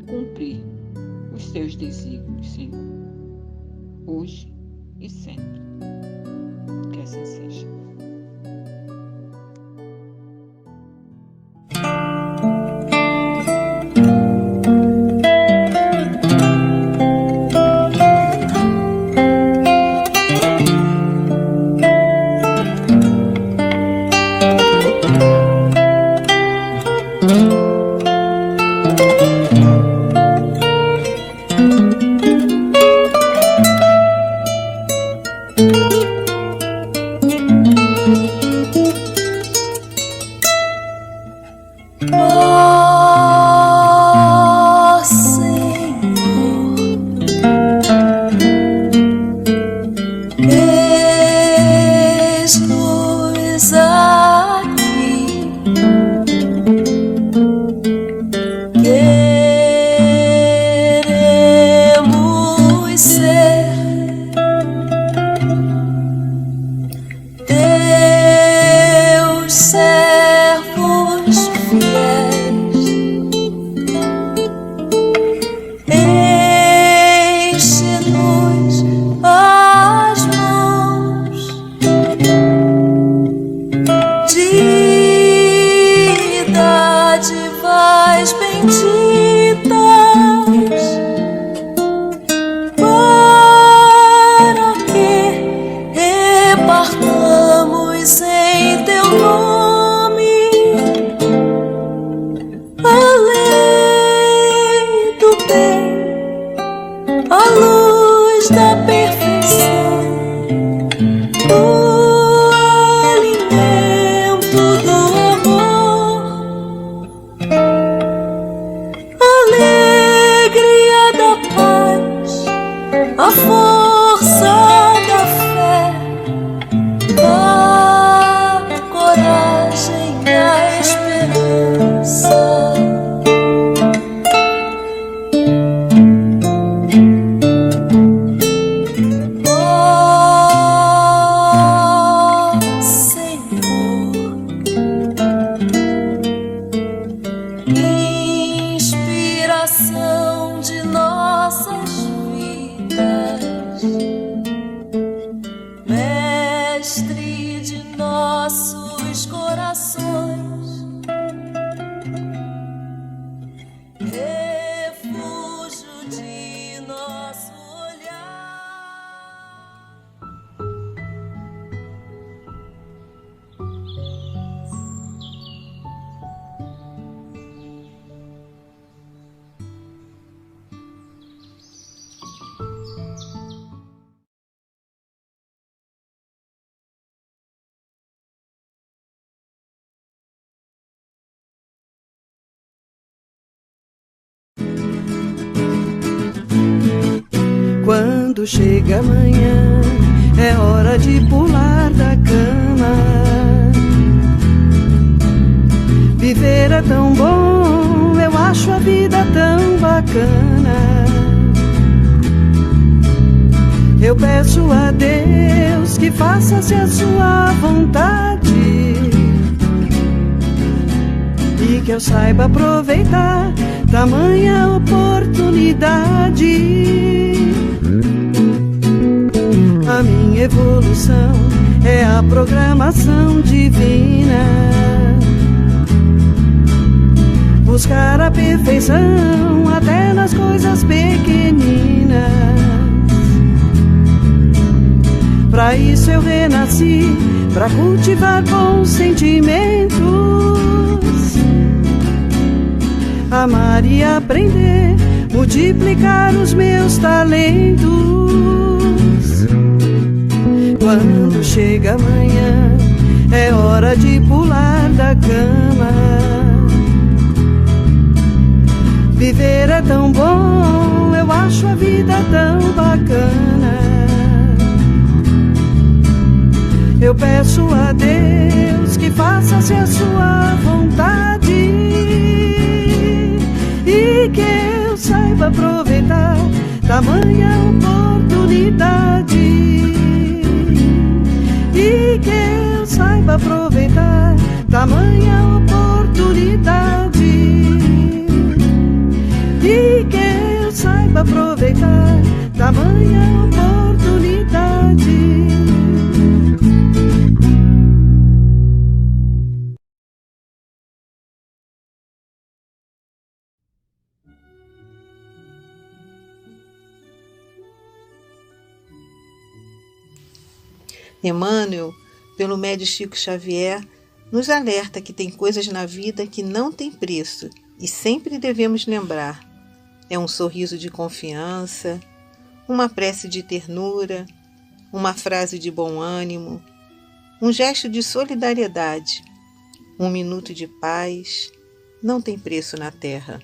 cumprir os Teus desígnios, Senhor, hoje e sempre. Que assim seja. a força da fé, a coragem, a esperança. Mestre de nossos corações, refúgio de nosso olhar. Quando chega amanhã, é hora de pular da cama. Viver é tão bom, eu acho a vida tão bacana. Eu peço a Deus que faça-se a sua vontade e que eu saiba aproveitar tamanha oportunidade. A minha evolução é a programação divina. Buscar a perfeição até nas coisas pequeninas. Pra isso eu renasci, pra cultivar bons sentimentos, amar e aprender, multiplicar os meus talentos. Quando chega amanhã, é hora de pular da cama. Viver é tão bom, eu acho a vida tão bacana. Eu peço a Deus que faça-se a sua vontade e que eu saiba aproveitar tamanha oportunidade. E que eu saiba aproveitar tamanha oportunidade. E que eu saiba aproveitar tamanha oportunidade. Emmanuel, pelo médium Chico Xavier, nos alerta que tem coisas na vida que não têm preço e sempre devemos lembrar. É um sorriso de confiança, uma prece de ternura, uma frase de bom ânimo, um gesto de solidariedade, um minuto de paz, não tem preço na terra.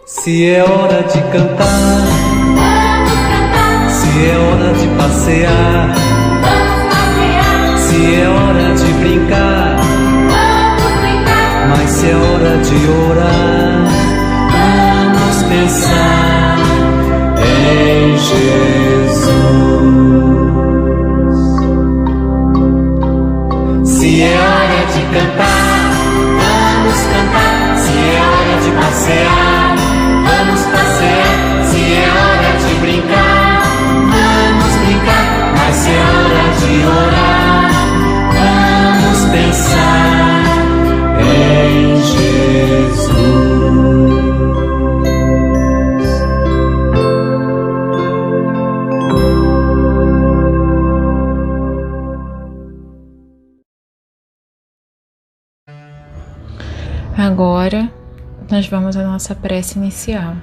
Se é hora de cantar, vamos cantar. Se é hora de passear, vamos passear. Se é hora de brincar, vamos brincar. Mas se é hora de orar, vamos pensar em Jesus. Se é hora de cantar, vamos cantar. Se é hora de passear, vamos passear. Se é hora de brincar, vamos brincar. Mas se é hora de orar, vamos pensar em Jesus. Agora nós vamos à nossa prece inicial.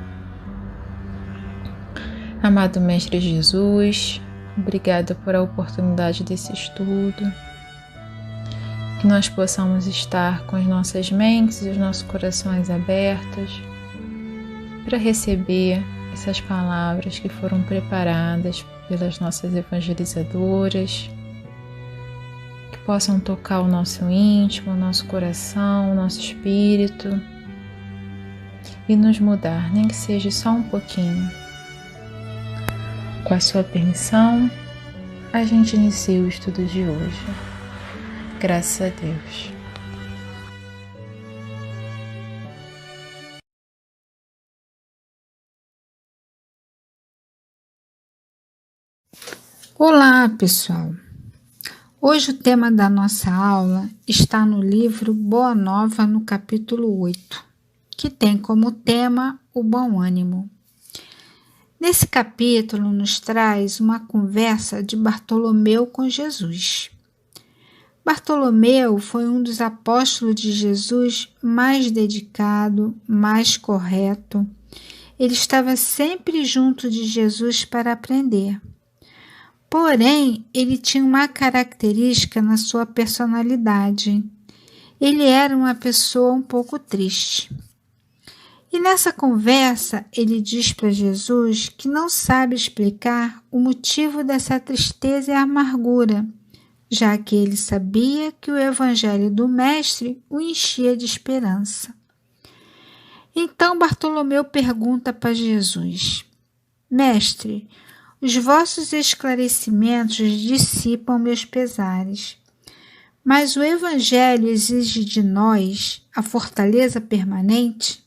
Amado Mestre Jesus, obrigada por a oportunidade desse estudo, que nós possamos estar com as nossas mentes e os nossos corações abertos para receber essas palavras que foram preparadas pelas nossas evangelizadoras, que possam tocar o nosso íntimo, o nosso coração, o nosso espírito e nos mudar, nem que seja só um pouquinho. Com a sua permissão, a gente inicia o estudo de hoje. Graças a Deus. Olá, pessoal! Hoje o tema da nossa aula está no livro Boa Nova, no capítulo 8, que tem como tema o bom ânimo. Nesse capítulo nos traz uma conversa de Bartolomeu com Jesus. Bartolomeu foi um dos apóstolos de Jesus mais dedicado, mais correto. Ele estava sempre junto de Jesus para aprender. Porém, ele tinha uma característica na sua personalidade. Ele era uma pessoa um pouco triste. E nessa conversa, ele diz para Jesus que não sabe explicar o motivo dessa tristeza e amargura, já que ele sabia que o evangelho do Mestre o enchia de esperança. Então Bartolomeu pergunta para Jesus: Mestre, os vossos esclarecimentos dissipam meus pesares, mas o evangelho exige de nós a fortaleza permanente?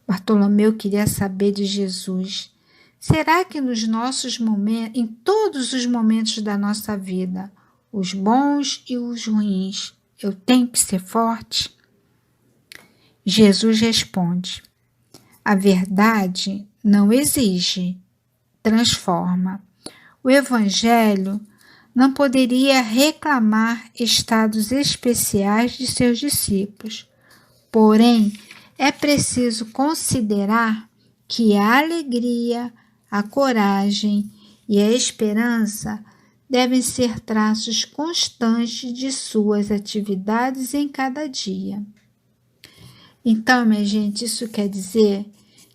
Bartolomeu queria saber de Jesus: será que nos nossos momentos, em todos os momentos da nossa vida, os bons e os ruins, eu tenho que ser forte? Jesus responde: a verdade não exige, transforma. O Evangelho não poderia reclamar estados especiais de seus discípulos, porém, é preciso considerar que a alegria, a coragem e a esperança devem ser traços constantes de suas atividades em cada dia. Então, minha gente, isso quer dizer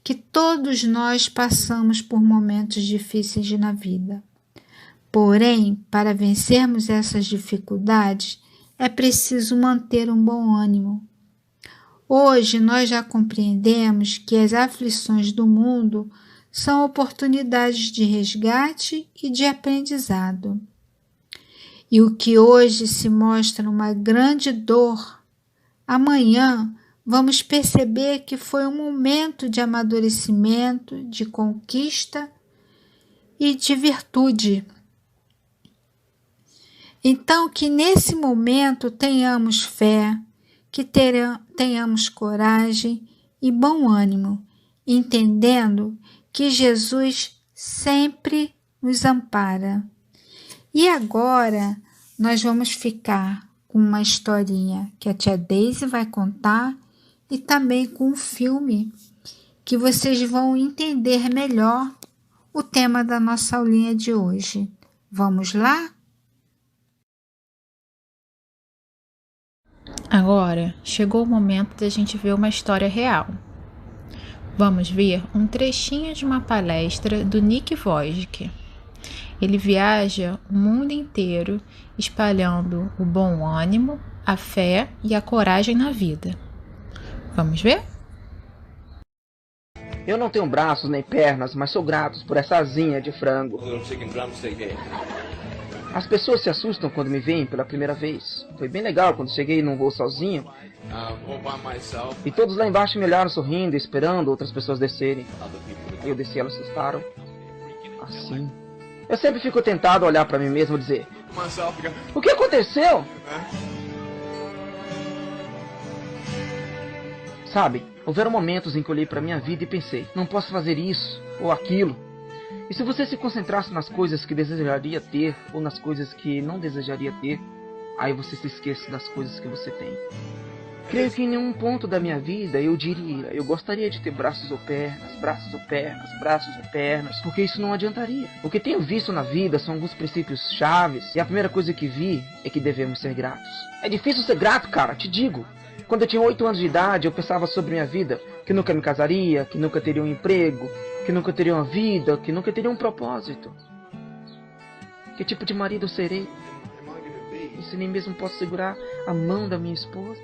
que todos nós passamos por momentos difíceis na vida. Porém, para vencermos essas dificuldades, é preciso manter um bom ânimo. Hoje nós já compreendemos que as aflições do mundo são oportunidades de resgate e de aprendizado. E o que hoje se mostra uma grande dor, amanhã vamos perceber que foi um momento de amadurecimento, de conquista e de virtude. Então, que nesse momento tenhamos fé, que tenhamos coragem e bom ânimo, entendendo que Jesus sempre nos ampara. E agora nós vamos ficar com uma historinha que a tia Daisy vai contar e também com um filme que vocês vão entender melhor o tema da nossa aulinha de hoje. Vamos lá? Agora chegou o momento da gente ver uma história real. Vamos ver um trechinho de uma palestra do Nick Vujicic. Ele viaja o mundo inteiro espalhando o bom ânimo, a fé e a coragem na vida. Vamos ver? Eu não tenho braços nem pernas, mas sou grato por essa asinha de frango. As pessoas se assustam quando me veem pela primeira vez. Foi bem legal quando cheguei num voo sozinho. E todos lá embaixo me olharam sorrindo, esperando outras pessoas descerem. Eu desci e elas assustaram. Assim. Eu sempre fico tentado a olhar para mim mesmo e dizer: o que aconteceu? Sabe, houveram momentos em que olhei para minha vida e pensei: não posso fazer isso ou aquilo. E se você se concentrasse nas coisas que desejaria ter ou nas coisas que não desejaria ter, aí você se esquece das coisas que você tem. Creio que em nenhum ponto da minha vida eu diria, eu gostaria de ter braços ou pernas, braços ou pernas, braços ou pernas, porque isso não adiantaria. O que tenho visto na vida são alguns princípios chaves, e a primeira coisa que vi é que devemos ser gratos. É difícil ser grato, cara, te digo. Quando eu tinha 8 anos de idade, eu pensava sobre minha vida, que nunca me casaria, que nunca teria um emprego, que nunca teria uma vida, que nunca teria um propósito. Que tipo de marido eu serei? E se nem mesmo posso segurar a mão da minha esposa?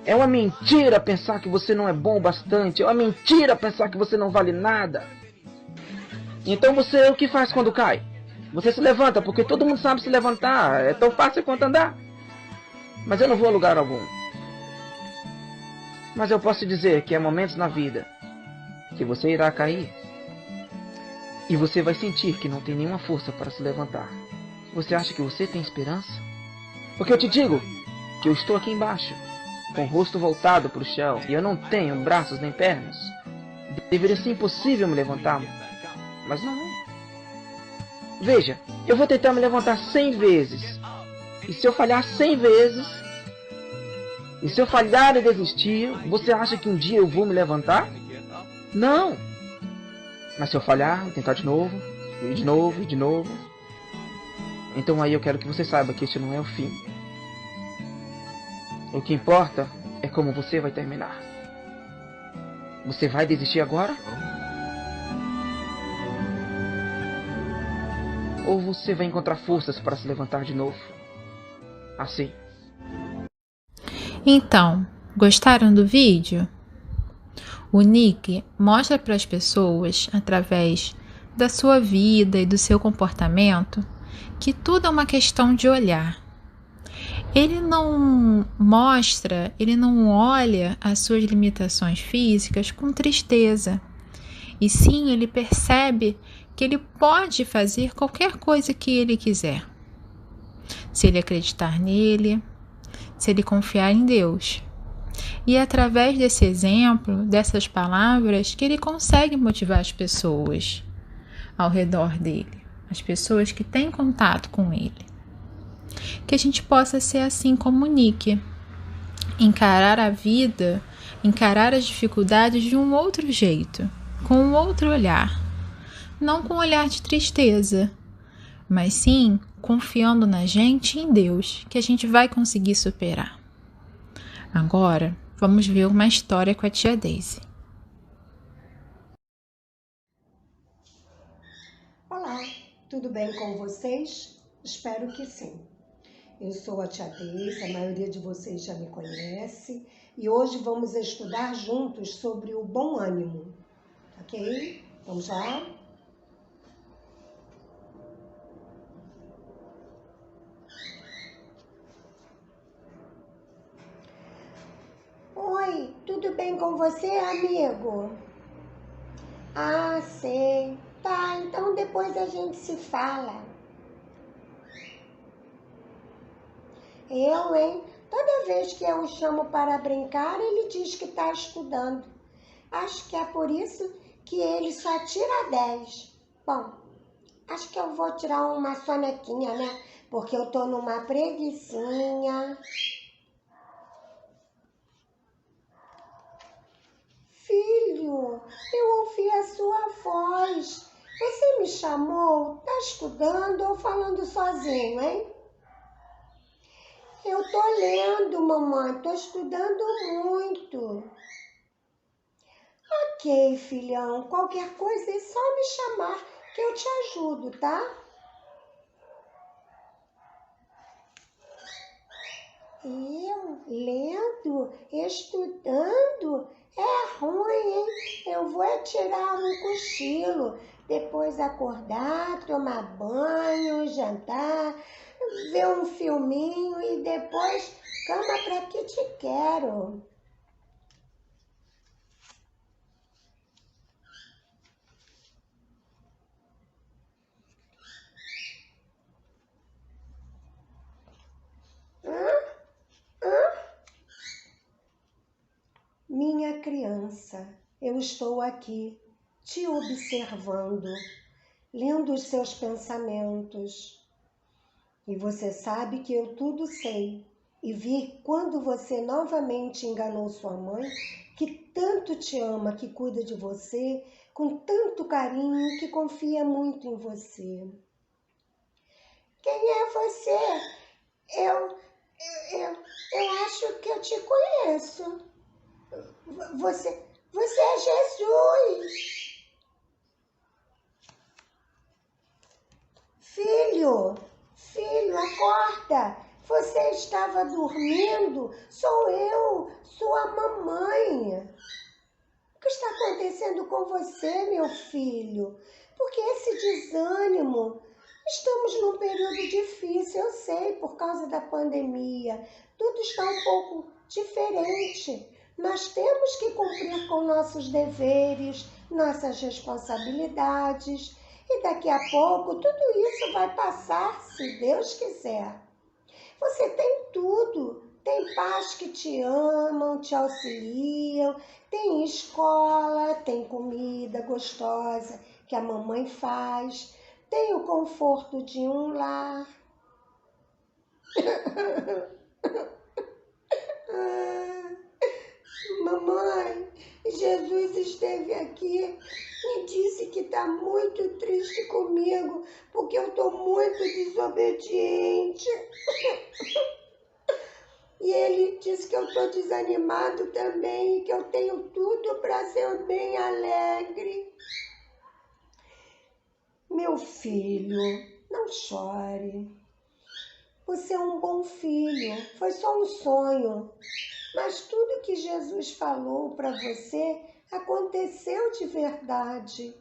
É uma mentira pensar que você não é bom o bastante. É uma mentira pensar que você não vale nada. Então você o que faz quando cai? Você se levanta, porque todo mundo sabe se levantar. É tão fácil quanto andar. Mas eu não vou a lugar algum. Mas eu posso dizer que há momentos na vida que você irá cair. E você vai sentir que não tem nenhuma força para se levantar. Você acha que você tem esperança? Porque eu te digo que eu estou aqui embaixo, com o rosto voltado para o chão, e eu não tenho braços nem pernas. Deveria ser impossível me levantar, mas não é. Veja, eu vou tentar me levantar 100 vezes. E se eu falhar 100 vezes, e se eu falhar e desistir, você acha que um dia eu vou me levantar? Não! Mas se eu falhar, eu tentar de novo, e de novo, e de novo, então aí eu quero que você saiba que este não é o fim. O que importa é como você vai terminar. Você vai desistir agora? Ou você vai encontrar forças para se levantar de novo? Assim. Então, gostaram do vídeo? O Nick mostra para as pessoas, através da sua vida e do seu comportamento, que tudo é uma questão de olhar. Ele não mostra, ele não olha as suas limitações físicas com tristeza. E sim, ele percebe que ele pode fazer qualquer coisa que ele quiser. Se ele acreditar nele, se ele confiar em Deus. E é através desse exemplo, dessas palavras, que ele consegue motivar as pessoas ao redor dele, as pessoas que têm contato com ele. Que a gente possa ser assim como o Nick, encarar a vida, encarar as dificuldades de um outro jeito, com um outro olhar. Não com um olhar de tristeza, mas sim confiando na gente e em Deus, que a gente vai conseguir superar. Agora, vamos ver uma história com a tia Daisy. Olá, tudo bem com vocês? Espero que sim. Eu sou a tia Daisy, a maioria de vocês já me conhece, e hoje vamos estudar juntos sobre o bom ânimo, ok? Vamos lá? Oi, tudo bem com você, amigo? Ah, sei. Tá, então depois a gente se fala. Eu, hein? Toda vez que eu o chamo para brincar, ele diz que está estudando. Acho que é por isso que ele só tira 10. Bom, acho que eu vou tirar uma sonequinha, né? Porque eu tô numa preguicinha. Filho, eu ouvi a sua voz. Você me chamou? Tá estudando ou falando sozinho, hein? Eu tô lendo, mamãe. Tô estudando muito. Ok, filhão. Qualquer coisa é só me chamar que eu te ajudo, tá? Eu lendo, estudando, é ruim, hein? Eu vou tirar um cochilo, depois acordar, tomar banho, jantar, ver um filminho e depois cama pra que te quero. Minha criança, eu estou aqui, te observando, lendo os seus pensamentos. E você sabe que eu tudo sei, e vi quando você novamente enganou sua mãe, que tanto te ama, que cuida de você, com tanto carinho, que confia muito em você. Quem é você? Eu acho que eu te conheço. Você é Jesus. Filho, acorda. Você estava dormindo. Sou eu, sua mamãe. O que está acontecendo com você, meu filho? Por que esse desânimo? Estamos num período difícil, eu sei, por causa da pandemia. Tudo está um pouco diferente. Nós temos que cumprir com nossos deveres, nossas responsabilidades. E daqui a pouco tudo isso vai passar, se Deus quiser. Você tem tudo. Tem pais que te amam, te auxiliam. Tem escola, tem comida gostosa que a mamãe faz. Tem o conforto de um lar. Mamãe, Jesus esteve aqui e disse que está muito triste comigo, porque eu estou muito desobediente. E ele disse que eu estou desanimado também e que eu tenho tudo para ser bem alegre. Meu filho, não chore. Você é um bom filho, foi só um sonho. Mas tudo que Jesus falou para você aconteceu de verdade.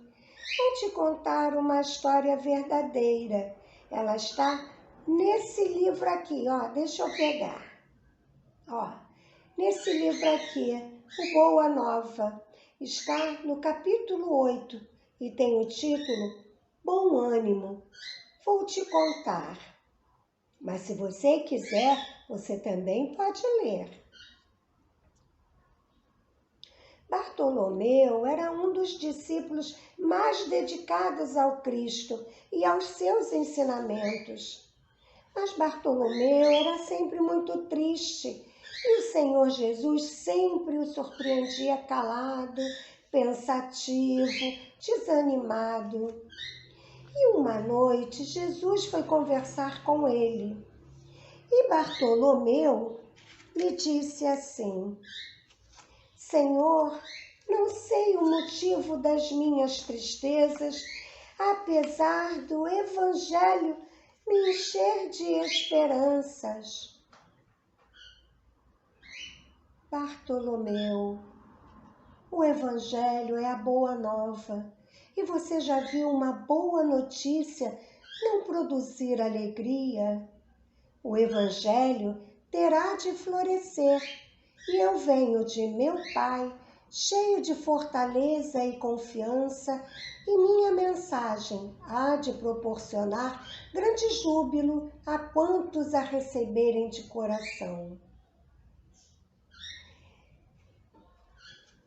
Vou te contar uma história verdadeira. Ela está nesse livro aqui, ó. Deixa eu pegar. Ó, nesse livro aqui, o Boa Nova. Está no capítulo 8 e tem o título Bom Ânimo. Vou te contar. Mas se você quiser, você também pode ler. Bartolomeu era um dos discípulos mais dedicados ao Cristo e aos seus ensinamentos. Mas Bartolomeu era sempre muito triste e o Senhor Jesus sempre o surpreendia calado, pensativo, desanimado. E uma noite Jesus foi conversar com ele e Bartolomeu lhe disse assim: Senhor, não sei o motivo das minhas tristezas, apesar do Evangelho me encher de esperanças. Bartolomeu, o Evangelho é a boa nova. E você já viu uma boa notícia não produzir alegria? O Evangelho terá de florescer. E eu venho de meu Pai, cheio de fortaleza e confiança, e minha mensagem há de proporcionar grande júbilo a quantos a receberem de coração.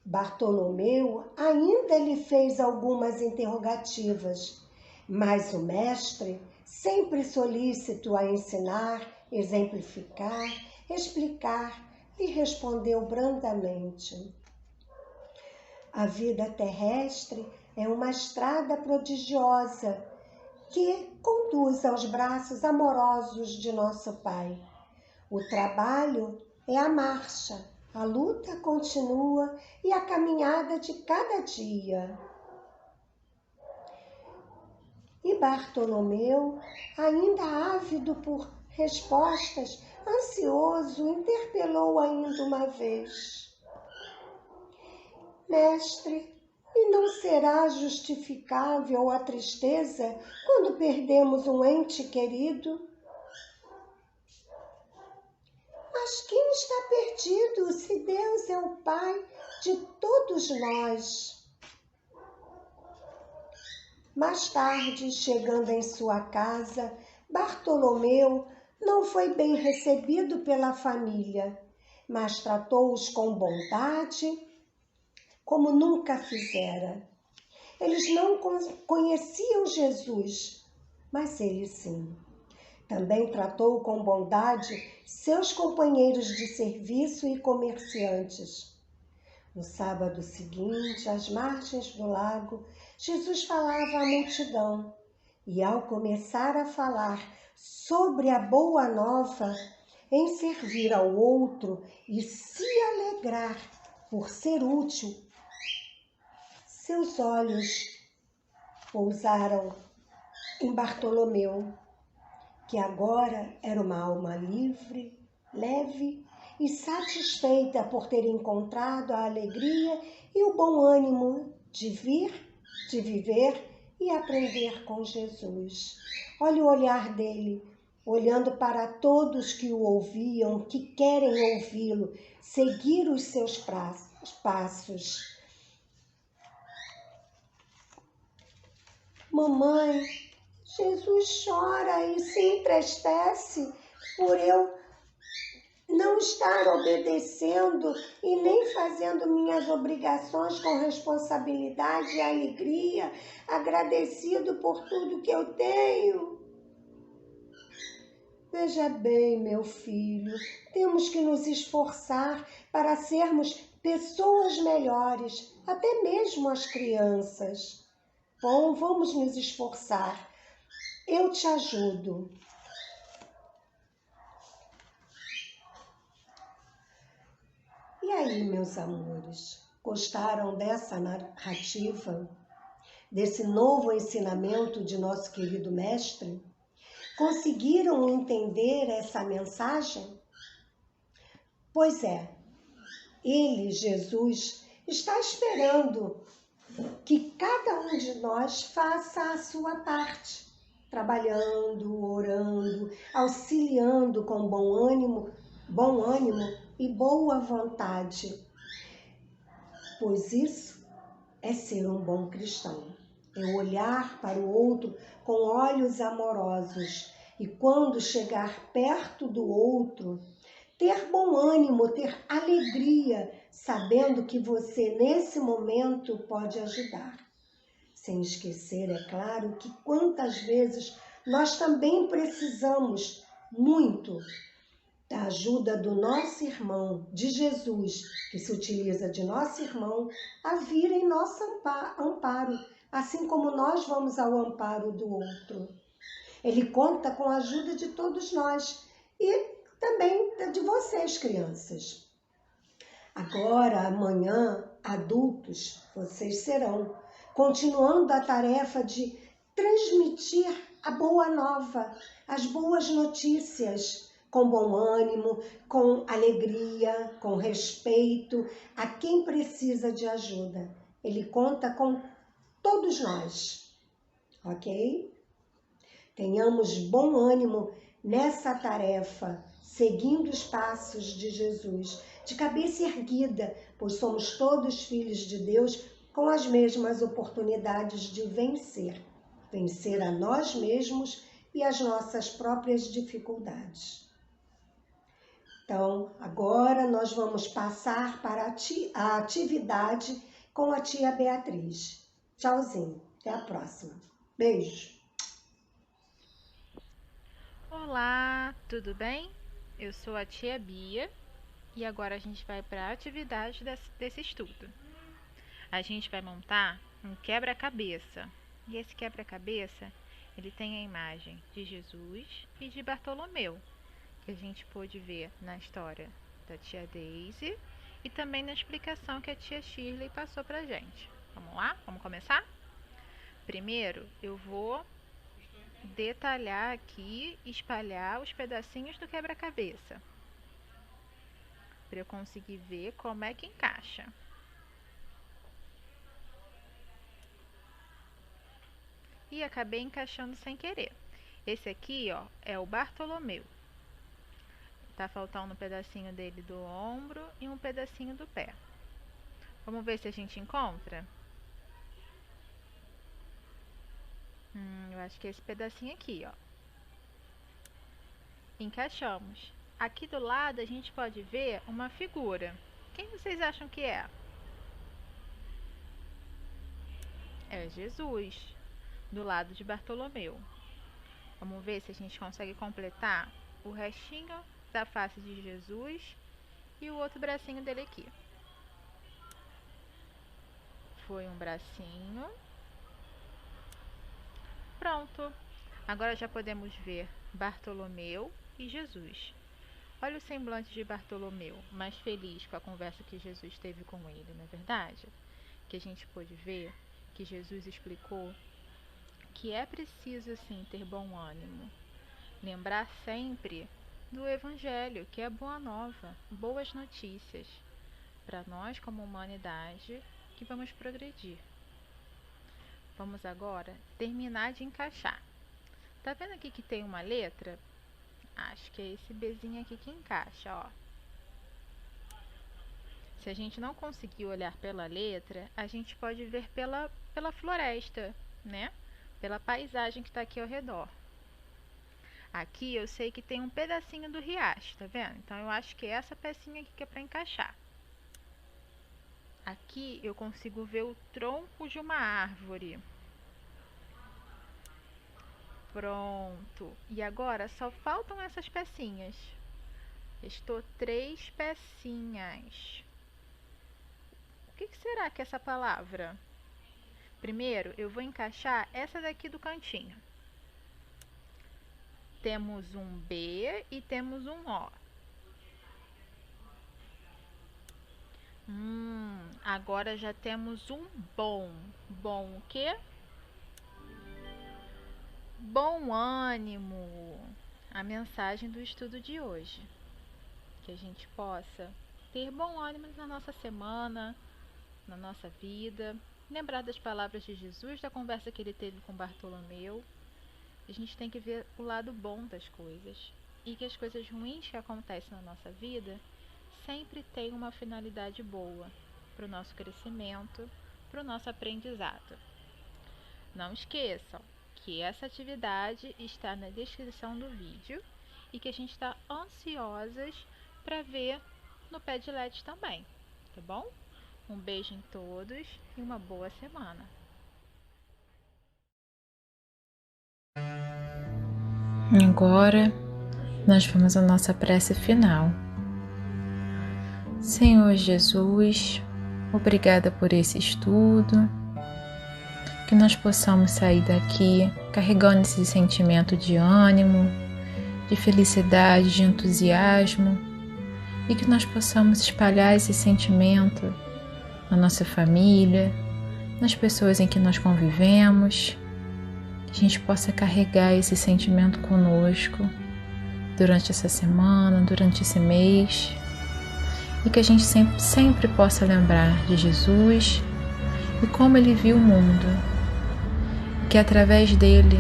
Bartolomeu ainda lhe fez algumas interrogativas, mas o mestre, sempre solícito a ensinar, exemplificar, explicar, lhe respondeu brandamente: a vida terrestre é uma estrada prodigiosa que conduz aos braços amorosos de nosso Pai. O trabalho é a marcha, a luta continua e a caminhada de cada dia. E Bartolomeu, ainda ávido por respostas, ansioso, interpelou ainda uma vez: Mestre, e não será justificável a tristeza quando perdemos um ente querido? Mas quem está perdido se Deus é o Pai de todos nós? Mais tarde, chegando em sua casa, Bartolomeu não foi bem recebido pela família, mas tratou-os com bondade, como nunca fizera. Eles não conheciam Jesus, mas ele sim. Também tratou com bondade seus companheiros de serviço e comerciantes. No sábado seguinte, às margens do lago, Jesus falava à multidão e, ao começar a falar sobre a boa nova, em servir ao outro e se alegrar por ser útil, seus olhos pousaram em Bartolomeu, que agora era uma alma livre, leve e satisfeita por ter encontrado a alegria e o bom ânimo de vir, de viver e aprender com Jesus. Olha o olhar dele, olhando para todos que o ouviam, que querem ouvi-lo, seguir os seus passos. Mamãe, Jesus chora e se entristece por eu não estar obedecendo e nem fazendo minhas obrigações com responsabilidade e alegria, agradecido por tudo que eu tenho. Veja bem, meu filho, temos que nos esforçar para sermos pessoas melhores, até mesmo as crianças. Bom, vamos nos esforçar. Eu te ajudo. E aí, meus amores, gostaram dessa narrativa, desse novo ensinamento de nosso querido mestre? Conseguiram entender essa mensagem? Pois é, ele, Jesus, está esperando que cada um de nós faça a sua parte, trabalhando, orando, auxiliando com bom ânimo e boa vontade, pois isso é ser um bom cristão. É olhar para o outro com olhos amorosos e, quando chegar perto do outro, ter bom ânimo, ter alegria, sabendo que você, nesse momento, pode ajudar. Sem esquecer, é claro, que quantas vezes nós também precisamos muito da ajuda do nosso irmão, de Jesus, que se utiliza de nosso irmão, a vir em nosso amparo, assim como nós vamos ao amparo do outro. Ele conta com a ajuda de todos nós e também de vocês, crianças. Agora, amanhã, adultos, vocês serão, continuando a tarefa de transmitir a boa nova, as boas notícias, com bom ânimo, com alegria, com respeito a quem precisa de ajuda. Ele conta com todos nós, ok? Tenhamos bom ânimo nessa tarefa, seguindo os passos de Jesus, de cabeça erguida, pois somos todos filhos de Deus com as mesmas oportunidades de vencer a nós mesmos e as nossas próprias dificuldades. Então, agora nós vamos passar para a atividade com a tia Beatriz. Tchauzinho, até a próxima. Beijo. Olá, tudo bem? Eu sou a tia Bia e agora a gente vai para a atividade desse estudo. A gente vai montar um quebra-cabeça. E esse quebra-cabeça, ele tem a imagem de Jesus e de Bartolomeu, que a gente pôde ver na história da tia Daisy e também na explicação que a tia Shirley passou pra gente. Vamos lá? Vamos começar? Primeiro, eu vou detalhar aqui, espalhar os pedacinhos do quebra-cabeça, para eu conseguir ver como é que encaixa. E acabei encaixando sem querer. Esse aqui, ó, é o Bartolomeu. Tá faltando um pedacinho dele do ombro e um pedacinho do pé. Vamos ver se a gente encontra? Eu acho que é esse pedacinho aqui, ó. Encaixamos. Aqui do lado a gente pode ver uma figura. Quem vocês acham que é? É Jesus, do lado de Bartolomeu. Vamos ver se a gente consegue completar o restinho da face de Jesus e o outro bracinho dele aqui. Foi um bracinho. Pronto. Agora já podemos ver Bartolomeu e Jesus. Olha o semblante de Bartolomeu, mais feliz com a conversa que Jesus teve com ele, não é verdade? Que a gente pôde ver que Jesus explicou que é preciso, sim, ter bom ânimo. Lembrar sempre do Evangelho, que é boa nova, boas notícias, para nós como humanidade que vamos progredir. Vamos agora terminar de encaixar. Tá vendo aqui que tem uma letra? Acho que é esse Bzinho aqui que encaixa, ó. Se a gente não conseguir olhar pela letra, a gente pode ver pela floresta, né? Pela paisagem que está aqui ao redor. Aqui eu sei que tem um pedacinho do riacho, tá vendo? Então eu acho que é essa pecinha aqui que é para encaixar. Aqui eu consigo ver o tronco de uma árvore. Pronto. E agora só faltam essas pecinhas. Estou 3 pecinhas. O que será que é essa palavra? Primeiro eu vou encaixar essa daqui do cantinho. Temos um B e temos um O. Agora já temos um bom. Bom o quê? Bom ânimo. A mensagem do estudo de hoje. Que a gente possa ter bom ânimo na nossa semana, na nossa vida. Lembrar das palavras de Jesus, da conversa que ele teve com Bartolomeu. A gente tem que ver o lado bom das coisas. E que as coisas ruins que acontecem na nossa vida sempre têm uma finalidade boa para o nosso crescimento, para o nosso aprendizado. Não esqueçam que essa atividade está na descrição do vídeo e que a gente está ansiosas para ver no Padlet também, tá bom? Um beijo em todos e uma boa semana. Agora nós vamos à nossa prece final. Senhor Jesus, obrigada por esse estudo, que nós possamos sair daqui carregando esse sentimento de ânimo, de felicidade, de entusiasmo, e que nós possamos espalhar esse sentimento na nossa família, nas pessoas em que nós convivemos, que a gente possa carregar esse sentimento conosco durante essa semana, durante esse mês, e que a gente sempre possa lembrar de Jesus e como ele viu o mundo, e que através dele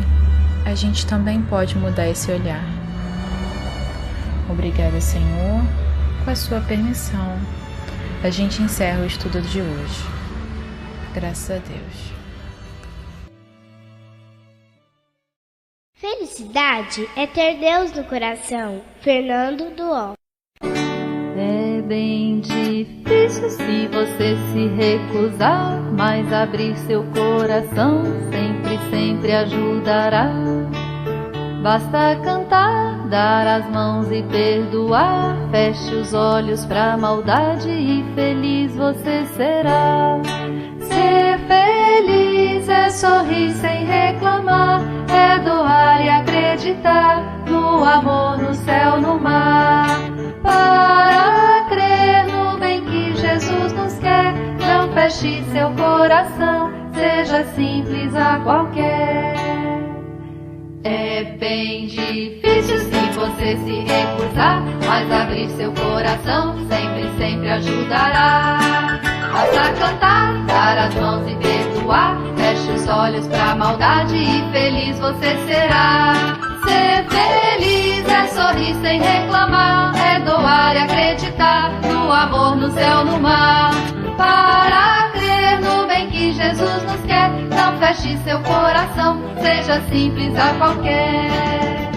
a gente também pode mudar esse olhar. Obrigada, Senhor. Com a sua permissão, a gente encerra o estudo de hoje. Graças a Deus. Felicidade é ter Deus no coração. Fernando Duó. É bem difícil se você se recusar, mas abrir seu coração sempre ajudará. Basta cantar, dar as mãos e perdoar. Feche os olhos pra maldade e feliz você será. Ser feliz é sorrir sem reclamar, é doar e acreditar no amor, no céu, no mar. Para crer no bem que Jesus nos quer, não feche seu coração, seja simples a qualquer. É bem difícil se você se recusar, mas abrir seu coração sempre ajudará. Basta cantar, dar as mãos e perdoar. Feche os olhos pra maldade e feliz você será. Ser feliz é sorrir sem reclamar, é doar e acreditar no amor, no céu, no mar. Para crer no bem que Jesus nos quer, não feche seu coração, seja simples a qualquer.